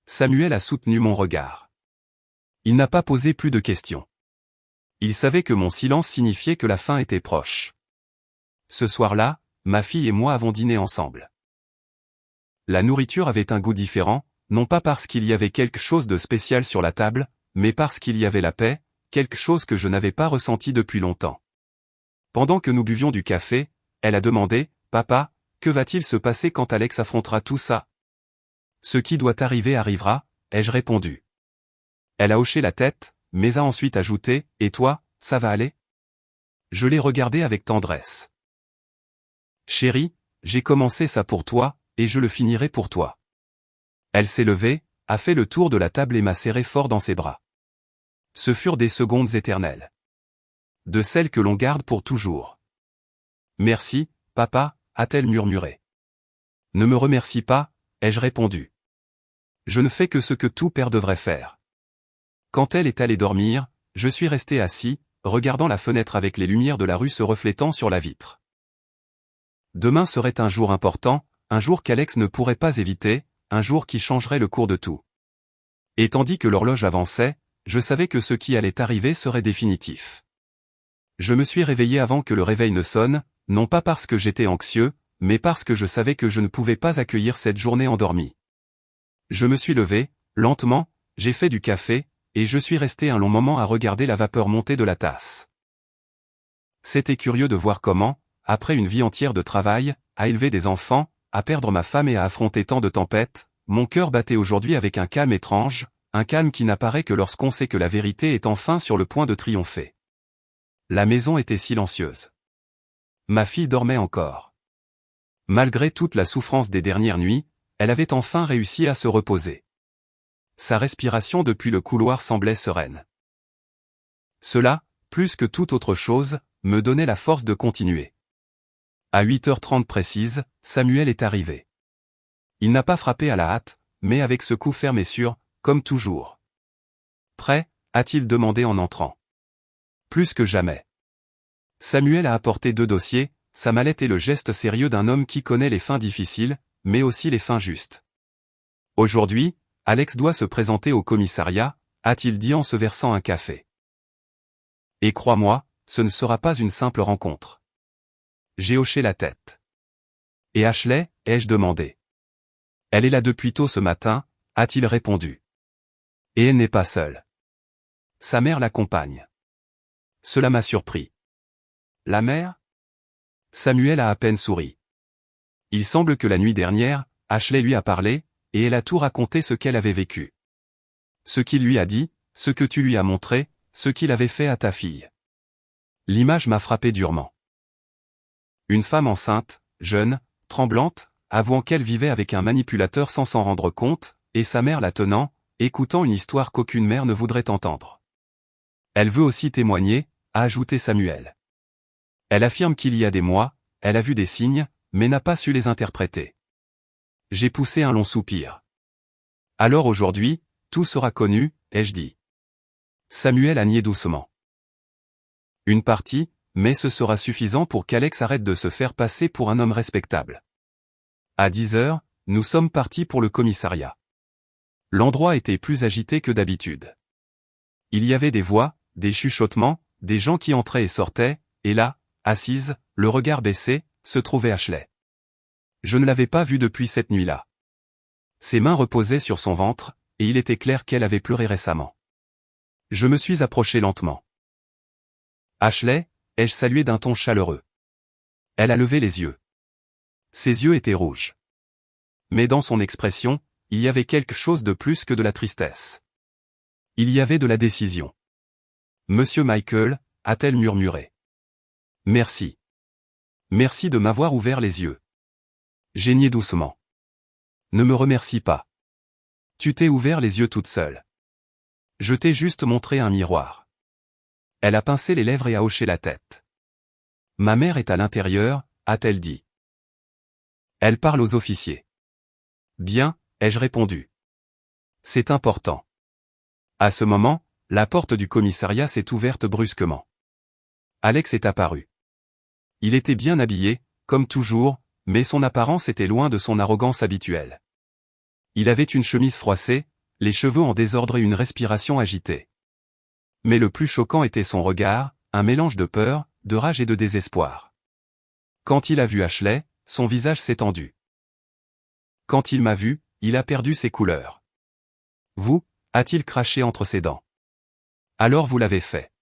Samuel a soutenu mon regard. Il n'a pas posé plus de questions. Il savait que mon silence signifiait que la fin était proche. Ce soir-là, ma fille et moi avons dîné ensemble. La nourriture avait un goût différent, non pas parce qu'il y avait quelque chose de spécial sur la table, mais parce qu'il y avait la paix, quelque chose que je n'avais pas ressenti depuis longtemps. Pendant que nous buvions du café, elle a demandé, « Papa, que va-t-il se passer quand Alex affrontera tout ça ?» Ce qui doit arriver arrivera, ai-je répondu. Elle a hoché la tête, mais a ensuite ajouté, « Et toi, ça va aller ?» Je l'ai regardé avec tendresse. « Chérie, j'ai commencé ça pour toi, et je le finirai pour toi. » Elle s'est levée, a fait le tour de la table et m'a serré fort dans ses bras. Ce furent des secondes éternelles. De celles que l'on garde pour toujours. « Merci, papa, a-t-elle murmuré. « Ne me remercie pas, ai-je répondu. Je ne fais que ce que tout père devrait faire. » Quand elle est allée dormir, je suis resté assis, regardant la fenêtre avec les lumières de la rue se reflétant sur la vitre. Demain serait un jour important, un jour qu'Alex ne pourrait pas éviter, un jour qui changerait le cours de tout. Et tandis que l'horloge avançait, je savais que ce qui allait arriver serait définitif. Je me suis réveillé avant que le réveil ne sonne, non pas parce que j'étais anxieux, mais parce que je savais que je ne pouvais pas accueillir cette journée endormie. Je me suis levé, lentement, j'ai fait du café, et je suis resté un long moment à regarder la vapeur monter de la tasse. C'était curieux de voir comment, après une vie entière de travail, à élever des enfants, à perdre ma femme et à affronter tant de tempêtes, mon cœur battait aujourd'hui avec un calme étrange, un calme qui n'apparaît que lorsqu'on sait que la vérité est enfin sur le point de triompher. La maison était silencieuse. Ma fille dormait encore. Malgré toute la souffrance des dernières nuits, elle avait enfin réussi à se reposer. sa respiration depuis le couloir semblait sereine. Cela, plus que toute autre chose, me donnait la force de continuer. À 8h30 précise, Samuel est arrivé. Il n'a pas frappé à la hâte, mais avec ce coup ferme et sûr, comme toujours. Prêt, a-t-il demandé en entrant. Plus que jamais. Samuel a apporté 2 dossiers, sa mallette et le geste sérieux d'un homme qui connaît les fins difficiles, mais aussi les fins justes. Aujourd'hui, Alex doit se présenter au commissariat, a-t-il dit en se versant un café. Et crois-moi, ce ne sera pas une simple rencontre. J'ai hoché la tête. Et Ashley, ai-je demandé. Elle est là depuis tôt ce matin, a-t-il répondu. Et elle n'est pas seule. Sa mère l'accompagne. Cela m'a surpris. La mère? Samuel a à peine souri. Il semble que la nuit dernière, Ashley lui a parlé, et elle a tout raconté ce qu'elle avait vécu. Ce qu'il lui a dit, ce que tu lui as montré, ce qu'il avait fait à ta fille. L'image m'a frappé durement. Une femme enceinte, jeune, tremblante, avouant qu'elle vivait avec un manipulateur sans s'en rendre compte, et sa mère la tenant, écoutant une histoire qu'aucune mère ne voudrait entendre. Elle veut aussi témoigner, a ajouté Samuel. Elle affirme qu'il y a des mois, elle a vu des signes, mais n'a pas su les interpréter. J'ai poussé un long soupir. Alors aujourd'hui, tout sera connu, ai-je dit. Samuel a nié doucement. Une partie, mais ce sera suffisant pour qu'Alex arrête de se faire passer pour un homme respectable. À 10h, nous sommes partis pour le commissariat. L'endroit était plus agité que d'habitude. Il y avait des voix, des chuchotements, des gens qui entraient et sortaient, et là, assise, le regard baissé, se trouvait Ashley. Je ne l'avais pas vue depuis cette nuit-là. Ses mains reposaient sur son ventre, et il était clair qu'elle avait pleuré récemment. Je me suis approché lentement. Ashley, ai-je salué d'un ton chaleureux. Elle a levé les yeux. Ses yeux étaient rouges. Mais dans son expression, il y avait quelque chose de plus que de la tristesse. Il y avait de la décision. Monsieur Michael, a-t-elle murmuré. Merci. Merci de m'avoir ouvert les yeux. J'ai nié doucement. Ne me remercie pas. Tu t'es ouvert les yeux toute seule. Je t'ai juste montré un miroir. Elle a pincé les lèvres et a hoché la tête. Ma mère est à l'intérieur, a-t-elle dit. Elle parle aux officiers. Bien, ai-je répondu. C'est important. À ce moment, la porte du commissariat s'est ouverte brusquement. Alex est apparu. Il était bien habillé, comme toujours, mais son apparence était loin de son arrogance habituelle. Il avait une chemise froissée, les cheveux en désordre et une respiration agitée. Mais le plus choquant était son regard, un mélange de peur, de rage et de désespoir. Quand il a vu Ashley, son visage s'est tendu. Quand il m'a vu, il a perdu ses couleurs. Vous, a-t-il craché entre ses dents. Alors vous l'avez fait.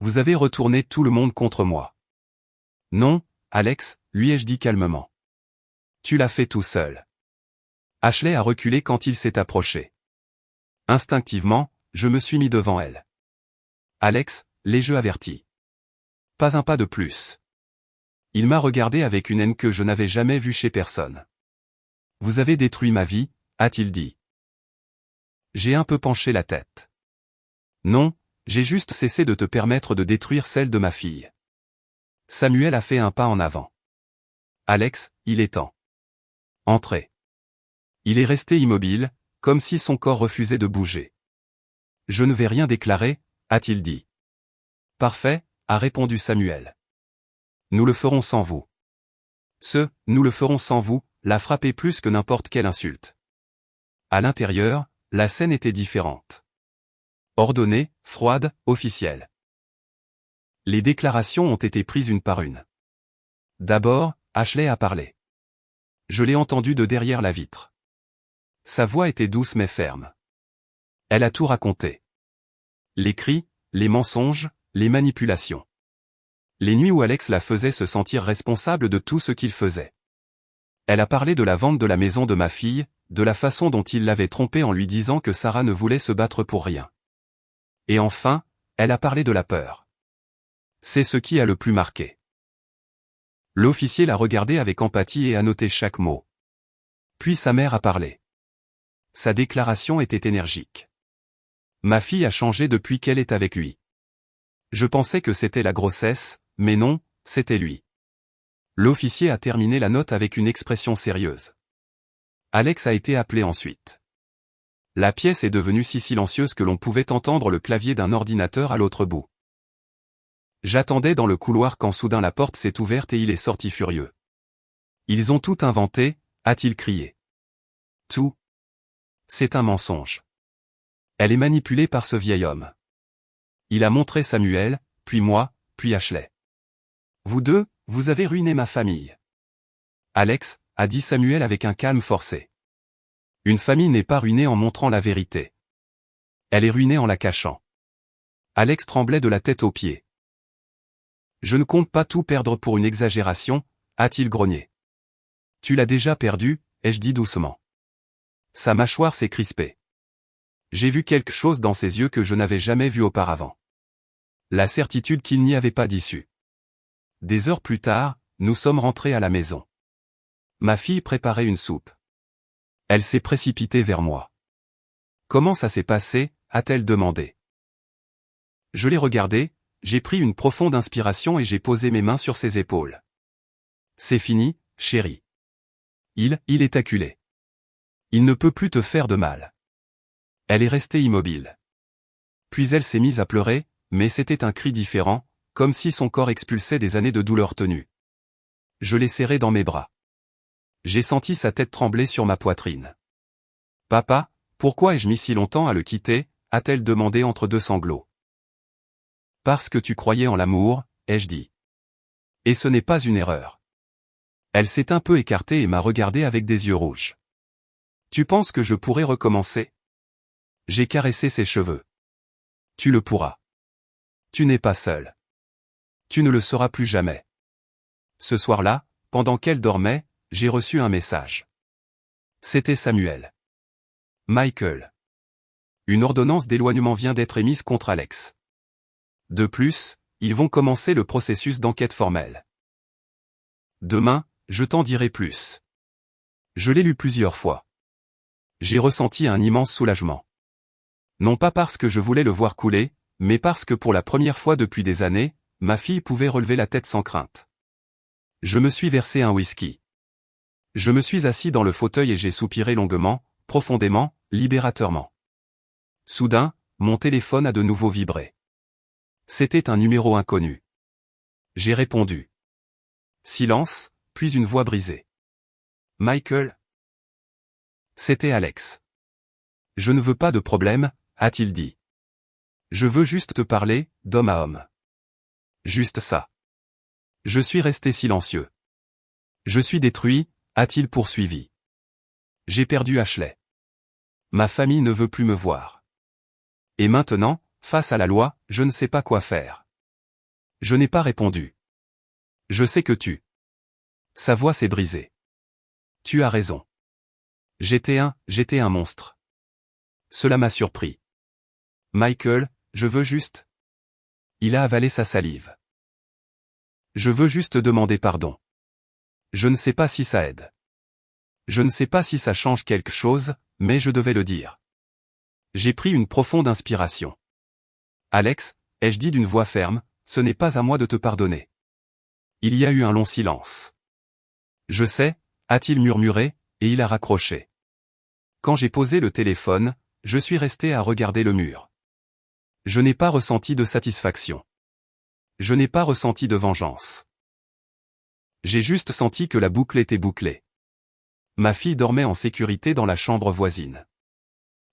Vous avez retourné tout le monde contre moi. Non, Alex, lui ai-je dit calmement. Tu l'as fait tout seul. Ashley a reculé quand il s'est approché. Instinctivement, je me suis mis devant elle. Alex, l'ai-je averti. Pas un pas de plus. Il m'a regardé avec une haine que je n'avais jamais vue chez personne. Vous avez détruit ma vie, a-t-il dit. J'ai un peu penché la tête. Non, j'ai juste cessé de te permettre de détruire celle de ma fille. Samuel a fait un pas en avant. Alex, il est temps. Entrez. Il est resté immobile, comme si son corps refusait de bouger. Je ne vais rien déclarer, a-t-il dit. Parfait, a répondu Samuel. Nous le ferons sans vous. Nous le ferons sans vous, l'a frappé plus que n'importe quelle insulte. À l'intérieur, la scène était différente. Ordonnée, froide, officielle. Les déclarations ont été prises une par une. D'abord, Ashley a parlé. Je l'ai entendu de derrière la vitre. Sa voix était douce mais ferme. Elle a tout raconté. Les cris, les mensonges, les manipulations. Les nuits où Alex la faisait se sentir responsable de tout ce qu'il faisait. Elle a parlé de la vente de la maison de ma fille, de la façon dont il l'avait trompée en lui disant que Sarah ne voulait se battre pour rien. Et enfin, elle a parlé de la peur. C'est ce qui a le plus marqué. L'officier l'a regardé avec empathie et a noté chaque mot. Puis sa mère a parlé. Sa déclaration était énergique. Ma fille a changé depuis qu'elle est avec lui. Je pensais que c'était la grossesse, mais non, c'était lui. L'officier a terminé la note avec une expression sérieuse. Alex a été appelé ensuite. La pièce est devenue si silencieuse que l'on pouvait entendre le clavier d'un ordinateur à l'autre bout. J'attendais dans le couloir quand soudain la porte s'est ouverte et il est sorti furieux. Ils ont tout inventé, a-t-il crié. Tout. C'est un mensonge. Elle est manipulée par ce vieil homme. Il a montré Samuel, puis moi, puis Ashley. Vous deux, vous avez ruiné ma famille. Alex, a dit Samuel avec un calme forcé. Une famille n'est pas ruinée en montrant la vérité. Elle est ruinée en la cachant. Alex tremblait de la tête aux pieds. Je ne compte pas tout perdre pour une exagération, a-t-il grogné. Tu l'as déjà perdu, ai-je dit doucement. Sa mâchoire s'est crispée. J'ai vu quelque chose dans ses yeux que je n'avais jamais vu auparavant. La certitude qu'il n'y avait pas d'issue. Des heures plus tard, nous sommes rentrés à la maison. Ma fille préparait une soupe. Elle s'est précipitée vers moi. Comment ça s'est passé, a-t-elle demandé. Je l'ai regardée, j'ai pris une profonde inspiration et j'ai posé mes mains sur ses épaules. C'est fini, chérie. Il est acculé. Il ne peut plus te faire de mal. Elle est restée immobile. Puis elle s'est mise à pleurer, mais c'était un cri différent, comme si son corps expulsait des années de douleur tenue. Je l'ai serrée dans mes bras. J'ai senti sa tête trembler sur ma poitrine. Papa, pourquoi ai-je mis si longtemps à le quitter, a-t-elle demandé entre deux sanglots. Parce que tu croyais en l'amour, ai-je dit. Et ce n'est pas une erreur. Elle s'est un peu écartée et m'a regardé avec des yeux rouges. Tu penses que je pourrais recommencer? J'ai caressé ses cheveux. Tu le pourras. Tu n'es pas seul. Tu ne le seras plus jamais. Ce soir-là, pendant qu'elle dormait, j'ai reçu un message. C'était Samuel. Michael. Une ordonnance d'éloignement vient d'être émise contre Alex. De plus, ils vont commencer le processus d'enquête formelle. Demain, je t'en dirai plus. Je l'ai lu plusieurs fois. J'ai ressenti un immense soulagement. Non pas parce que je voulais le voir couler, mais parce que pour la première fois depuis des années, ma fille pouvait relever la tête sans crainte. Je me suis versé un whisky. Je me suis assis dans le fauteuil et j'ai soupiré longuement, profondément, libérateurement. Soudain, mon téléphone a de nouveau vibré. C'était un numéro inconnu. J'ai répondu. Silence, puis une voix brisée. Michael. C'était Alex. Je ne veux pas de problème, a-t-il dit. Je veux juste te parler, d'homme à homme. Juste ça. Je suis resté silencieux. Je suis détruit, a-t-il poursuivi. J'ai perdu Ashley. Ma famille ne veut plus me voir. Et maintenant, face à la loi, je ne sais pas quoi faire. Je n'ai pas répondu. Je sais que tu. Sa voix s'est brisée. Tu as raison. J'étais un monstre. Cela m'a surpris. Michael, je veux juste. Il a avalé sa salive. Je veux juste demander pardon. Je ne sais pas si ça aide. Je ne sais pas si ça change quelque chose, mais je devais le dire. J'ai pris une profonde inspiration. Alex, ai-je dit d'une voix ferme, ce n'est pas à moi de te pardonner. Il y a eu un long silence. Je sais, a-t-il murmuré, et il a raccroché. Quand j'ai posé le téléphone, je suis resté à regarder le mur. Je n'ai pas ressenti de satisfaction. Je n'ai pas ressenti de vengeance. J'ai juste senti que la boucle était bouclée. Ma fille dormait en sécurité dans la chambre voisine.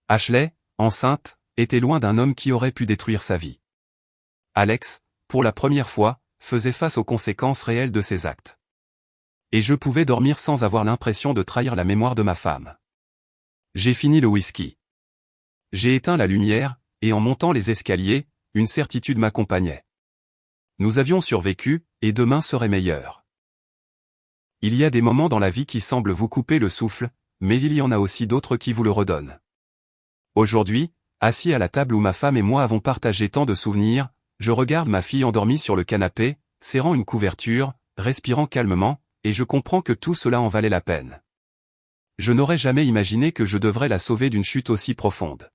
Ashley, enceinte, était loin d'un homme qui aurait pu détruire sa vie. Alex, pour la première fois, faisait face aux conséquences réelles de ses actes. Et je pouvais dormir sans avoir l'impression de trahir la mémoire de ma femme. J'ai fini le whisky. J'ai éteint la lumière, et en montant les escaliers, une certitude m'accompagnait. Nous avions survécu, et demain serait meilleur. Il y a des moments dans la vie qui semblent vous couper le souffle, mais il y en a aussi d'autres qui vous le redonnent. Aujourd'hui, assis à la table où ma femme et moi avons partagé tant de souvenirs, je regarde ma fille endormie sur le canapé, serrant une couverture, respirant calmement, et je comprends que tout cela en valait la peine. Je n'aurais jamais imaginé que je devrais la sauver d'une chute aussi profonde.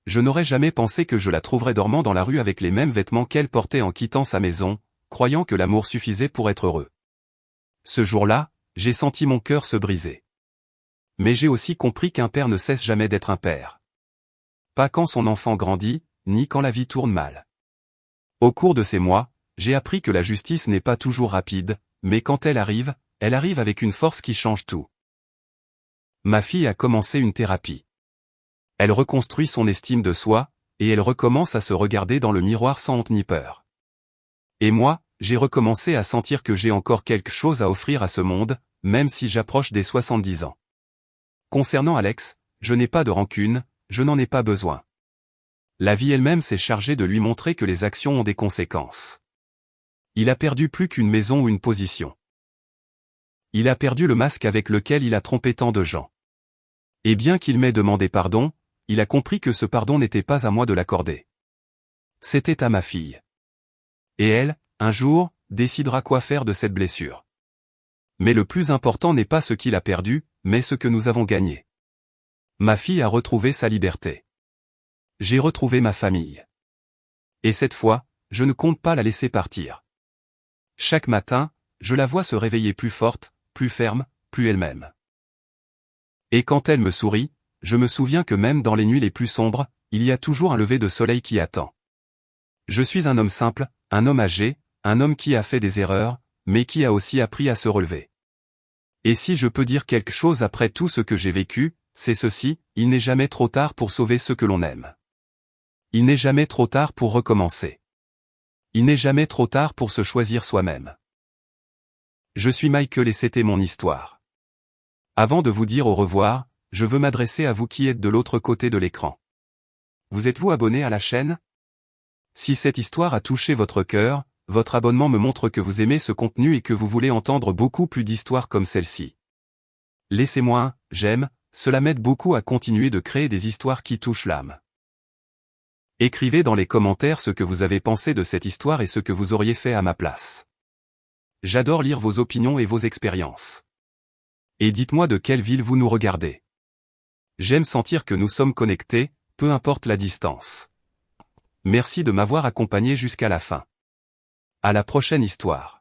Je n'aurais jamais pensé que je la trouverais dormant dans la rue avec les mêmes vêtements qu'elle portait en quittant sa maison, croyant que l'amour suffisait pour être heureux. Ce jour-là, j'ai senti mon cœur se briser. Mais j'ai aussi compris qu'un père ne cesse jamais d'être un père. Pas quand son enfant grandit, ni quand la vie tourne mal. Au cours de ces mois, j'ai appris que la justice n'est pas toujours rapide, mais quand elle arrive avec une force qui change tout. Ma fille a commencé une thérapie. Elle reconstruit son estime de soi, et elle recommence à se regarder dans le miroir sans honte ni peur. Et moi, j'ai recommencé à sentir que j'ai encore quelque chose à offrir à ce monde, même si j'approche des 70 ans. Concernant Alex, je n'ai pas de rancune, je n'en ai pas besoin. La vie elle-même s'est chargée de lui montrer que les actions ont des conséquences. Il a perdu plus qu'une maison ou une position. Il a perdu le masque avec lequel il a trompé tant de gens. Et bien qu'il m'ait demandé pardon, il a compris que ce pardon n'était pas à moi de l'accorder. C'était à ma fille. Et elle, un jour, décidera quoi faire de cette blessure. Mais le plus important n'est pas ce qu'il a perdu, mais ce que nous avons gagné. Ma fille a retrouvé sa liberté. J'ai retrouvé ma famille. Et cette fois, je ne compte pas la laisser partir. Chaque matin, je la vois se réveiller plus forte, plus ferme, plus elle-même. Et quand elle me sourit, je me souviens que même dans les nuits les plus sombres, il y a toujours un lever de soleil qui attend. Je suis un homme simple, un homme âgé, un homme qui a fait des erreurs, mais qui a aussi appris à se relever. Et si je peux dire quelque chose après tout ce que j'ai vécu, c'est ceci, il n'est jamais trop tard pour sauver ceux que l'on aime. Il n'est jamais trop tard pour recommencer. Il n'est jamais trop tard pour se choisir soi-même. Je suis Michael et c'était mon histoire. Avant de vous dire au revoir, je veux m'adresser à vous qui êtes de l'autre côté de l'écran. Vous êtes-vous abonné à la chaîne? Si cette histoire a touché votre cœur, votre abonnement me montre que vous aimez ce contenu et que vous voulez entendre beaucoup plus d'histoires comme celle-ci. Laissez-moi un j'aime, cela m'aide beaucoup à continuer de créer des histoires qui touchent l'âme. Écrivez dans les commentaires ce que vous avez pensé de cette histoire et ce que vous auriez fait à ma place. J'adore lire vos opinions et vos expériences. Et dites-moi de quelle ville vous nous regardez. J'aime sentir que nous sommes connectés, peu importe la distance. Merci de m'avoir accompagné jusqu'à la fin. À la prochaine histoire.